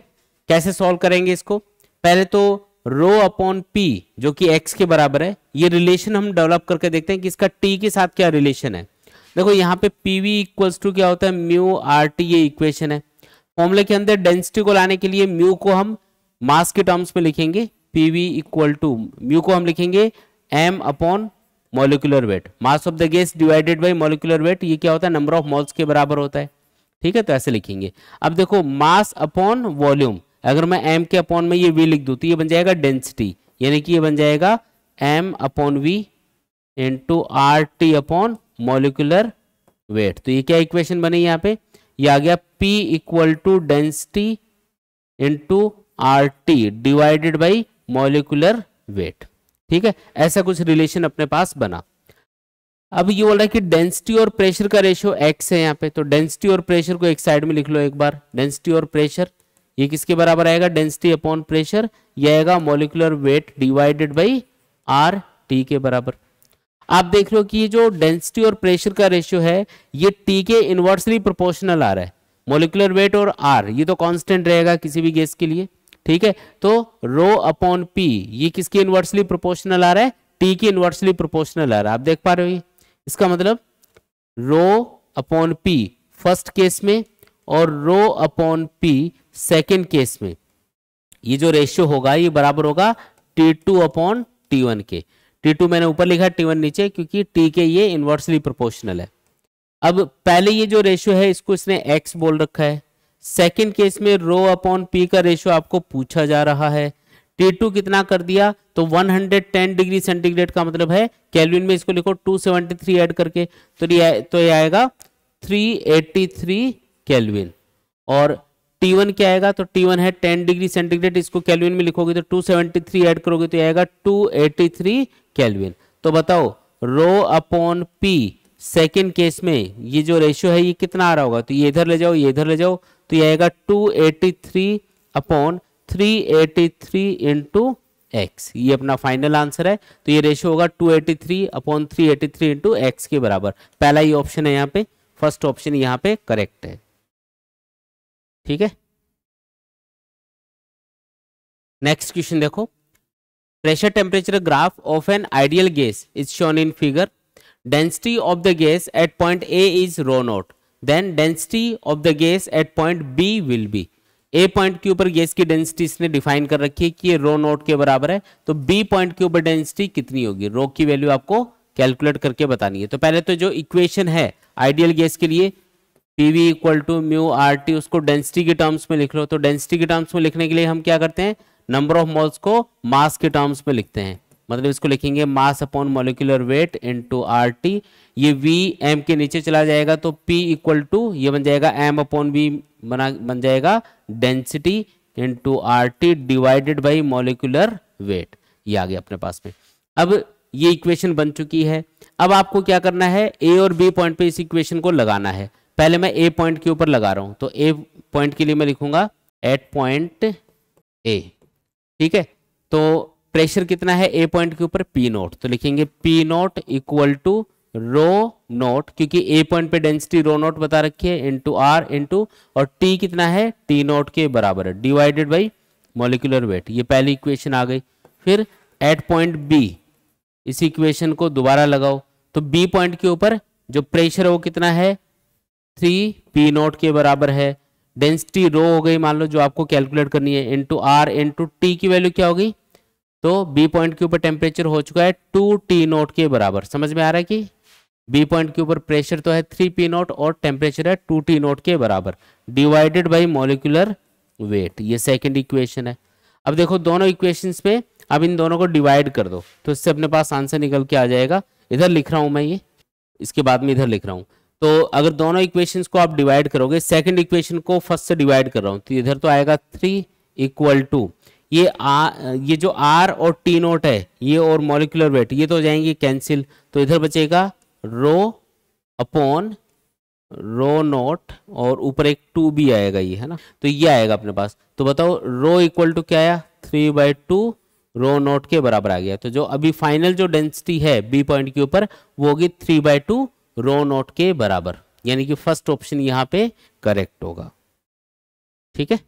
कैसे सॉल्व करेंगे इसको? पहले तो रो अपॉन पी जो कि x के बराबर है, ये रिलेशन हम डेवलप करके देखते हैं कि इसका t के साथ क्या रिलेशन है। देखो यहाँ पे pv इक्वल्स टू क्या होता है, म्यू आर टी, ये इक्वेशन है। फॉर्मूले के अंदर डेंसिटी को लाने के लिए म्यू को हम मास के टर्म्स में लिखेंगे, pv इक्वल टू म्यू को हम लिखेंगे m upon molecular weight, mass of the gas divided by molecular wait, ये क्या होता है नंबर ऑफ मोल्स के बराबर होता है। ठीक है, तो ऐसे लिखेंगे। अब देखो मास अपॉन वॉल्यूम, अगर मैं m के अपॉन में ये v लिख दूं तो ये बन जाएगा डेंसिटी, यानी कि ये बन जाएगा m upon v into R T upon molecular weight. तो ये क्या इक्वेशन बनी यहाँ पे, ये आ गया p equal to density into R T divided by molecular weight. ठीक है, ऐसा कुछ रिलेशन अपने पास बना। अब ये बोल रहा है कि डेंसिटी और प्रेशर का रेशियो x है यहाँ पे, तो डेंसिटी और प्रेशर को एक साइड में लिख लो एक बार। डेंसिटी और प्रेशर ये किसके बराबर आएगा, डेंसिटी अपॉन प्रेशर, ये आएगा molecular weight divided by are T के बराबर। आप देख लो कि ये जो डेंसिटी और प्रेशर का रेशियो है ये टी के इनवर्सली प्रोपोर्शनल आ रहा है। मॉलिक्यूलर वेट और आर ये तो कांस्टेंट रहेगा किसी भी गैस के लिए। ठीक है, तो रो अपॉन पी ये किसके इनवर्सली प्रोपोर्शनल आ रहा है, टी के इनवर्सली प्रोपोर्शनल आ रहा है। आप देख पा रहे हो ये, इसका मतलब rho upon P first case में और rho upon P second case में ये जो रेशियो होगा ये बराबर होगा T2 अपॉन T1 के। T2 मैंने ऊपर लिखा, T1 नीचे, क्योंकि T के ये इनवर्सली प्रोपोर्शनल है। अब पहले ये जो रेशियो है इसको इसने x बोल रखा है, सेकेंड केस में रो अपॉन पी का रेशियो आपको पूछा जा रहा है। T2 कितना कर दिया, तो 110 डिग्री सेंटीग्रेड का मतलब है केल्विन में इसको लिखो 273 ऐड करके, तो ये आएगा 383 केल्विन। और T1 क्या आएगा, तो T1 है 10 डिग्री सेंटीग्रेड, इसको केल्विन में लिखोगे तो 273 ऐड करोगे तो ये आएगा 283 केल्विन। तो बताओ rho upon P second case में ये जो रेशियो है ये कितना आ रहा होगा, तो ये इधर ले जाओ, ये इधर ले जाओ, तो ये आएगा 283 अपॉन 383 इंटू एक्स, ये अपना फाइनल आंसर है। तो ये रेशियो होगा 283 अपॉन 383 इंटू एक्स के बराबर। पहला ही ऑप्शन है यहाँ पे, फर्स्ट ऑप्शन यहाँ पे करेक्ट है। ठीक है, नेक्स्ट क्वेश्चन देखो, pressure temperature graph of an ideal gas is shown in figure. Density of the gas at point A is rho naught, then density of the gas at point B will be. A point के ऊपर गैस की डेंसिटी इसने डिफाइन कर रखी है कि ये रो नॉट के बराबर है, तो बी पॉइंट के ऊपर डेंसिटी कितनी होगी, रो की वैल्यू आपको कैलकुलेट करके बतानी है। तो पहले तो जो इक्वेशन है आइडियल गैस के लिए PV equal to mu R T, उसको डेंसिटी के टर्म्स में लिख लो। तो डेंसिटी के टर्म्स में लिखने के लिए हम क्या करते हैं, नंबर ऑफ मोल्स को मास के टर्म्स में लिखते हैं, मतलब इसको लिखेंगे mass upon molecular weight into R T. ये V m के नीचे चला जाएगा तो P इक्वल टू ये बन जाएगा m अपॉन V बन जाएगा density into are T divided by molecular wait. ये आ गया अपने पास में। अब ये इक्वेशन बन चुकी है। अब आपको क्या करना है, A और B पॉइंट पे इस इक्वेशन को लगाना है। पहले मैं A पॉइंट के ऊपर लगा रहा हूं, तो A पॉइंट के लिए मैं लिखूंगा एट पॉइंट A। ठीक है, तो प्रेशर कितना है A पॉइंट के ऊपर, P नोट, तो लिखेंगे P naught equal to rho naught, क्योंकि A पॉइंट पे डेंसिटी रो नोट बता रखी है, इंटू R इंटू और T कितना है T नोट के बराबर है डिवाइडेड बाई मॉलिक्यूलर वेट। ये पहली इक्वेशन आ गई। फिर एट पॉइंट B इस इक्वेशन को दोबारा लगाओ, तो B पॉइंट के ऊपर जो प्रेशर है वो कितना है 3P नोट के बराबर है। डेंसिटी रो हो गई मान लो जो आपको कैलकुलेट करनी है, इंटू R इंटू T की वैल्यू क्या होगी, तो B पॉइंट के ऊपर टेम्परेचर हो चुका है 2T नोट के बराबर। समझ में आ रहा है कि B पॉइंट के ऊपर प्रेशर तो है 3P नोट और टेम्परेचर है 2T नोट के बराबर डिवाइडेड बाई मॉलिक्यूलर वेट। ये सेकंड इक्वेशन है। अब देखो दोनों इक्वेशंस पे अब इन दोनों को डिवाइड कर दो, तो इससे अपने पास आंसर निकल के आ जाएगा। इधर लिख रहा हूं मैं, ये इसके बाद में इधर लिख रहा हूं। तो अगर दोनों इक्वेशंस को आप डिवाइड करोगे, सेकंड इक्वेशन को फर्स्ट से डिवाइड कर रहा हूं, तो इधर तो आएगा 3 इक्वल टू ये जो R और T नोट है ये और मॉलिक्यूलर वेट ये तो हो जाएंगे कैंसिल, तो इधर बचेगा रो अपॉन रो नोट और ऊपर एक 2 भी आएगा, ये है ना, तो ये आएगा अपने पास। तो बताओ रो इक्वल टू क्या आया 3/2 रो नोट के बराबर आ गया। तो जो अभी फाइनल जो डेंसिटी है बी पॉइंट के ऊपर वो होगी 3/2 रो नोट के बराबर, यानी कि फर्स्ट ऑप्शन यहाँ पे करेक्ट होगा। ठीक है।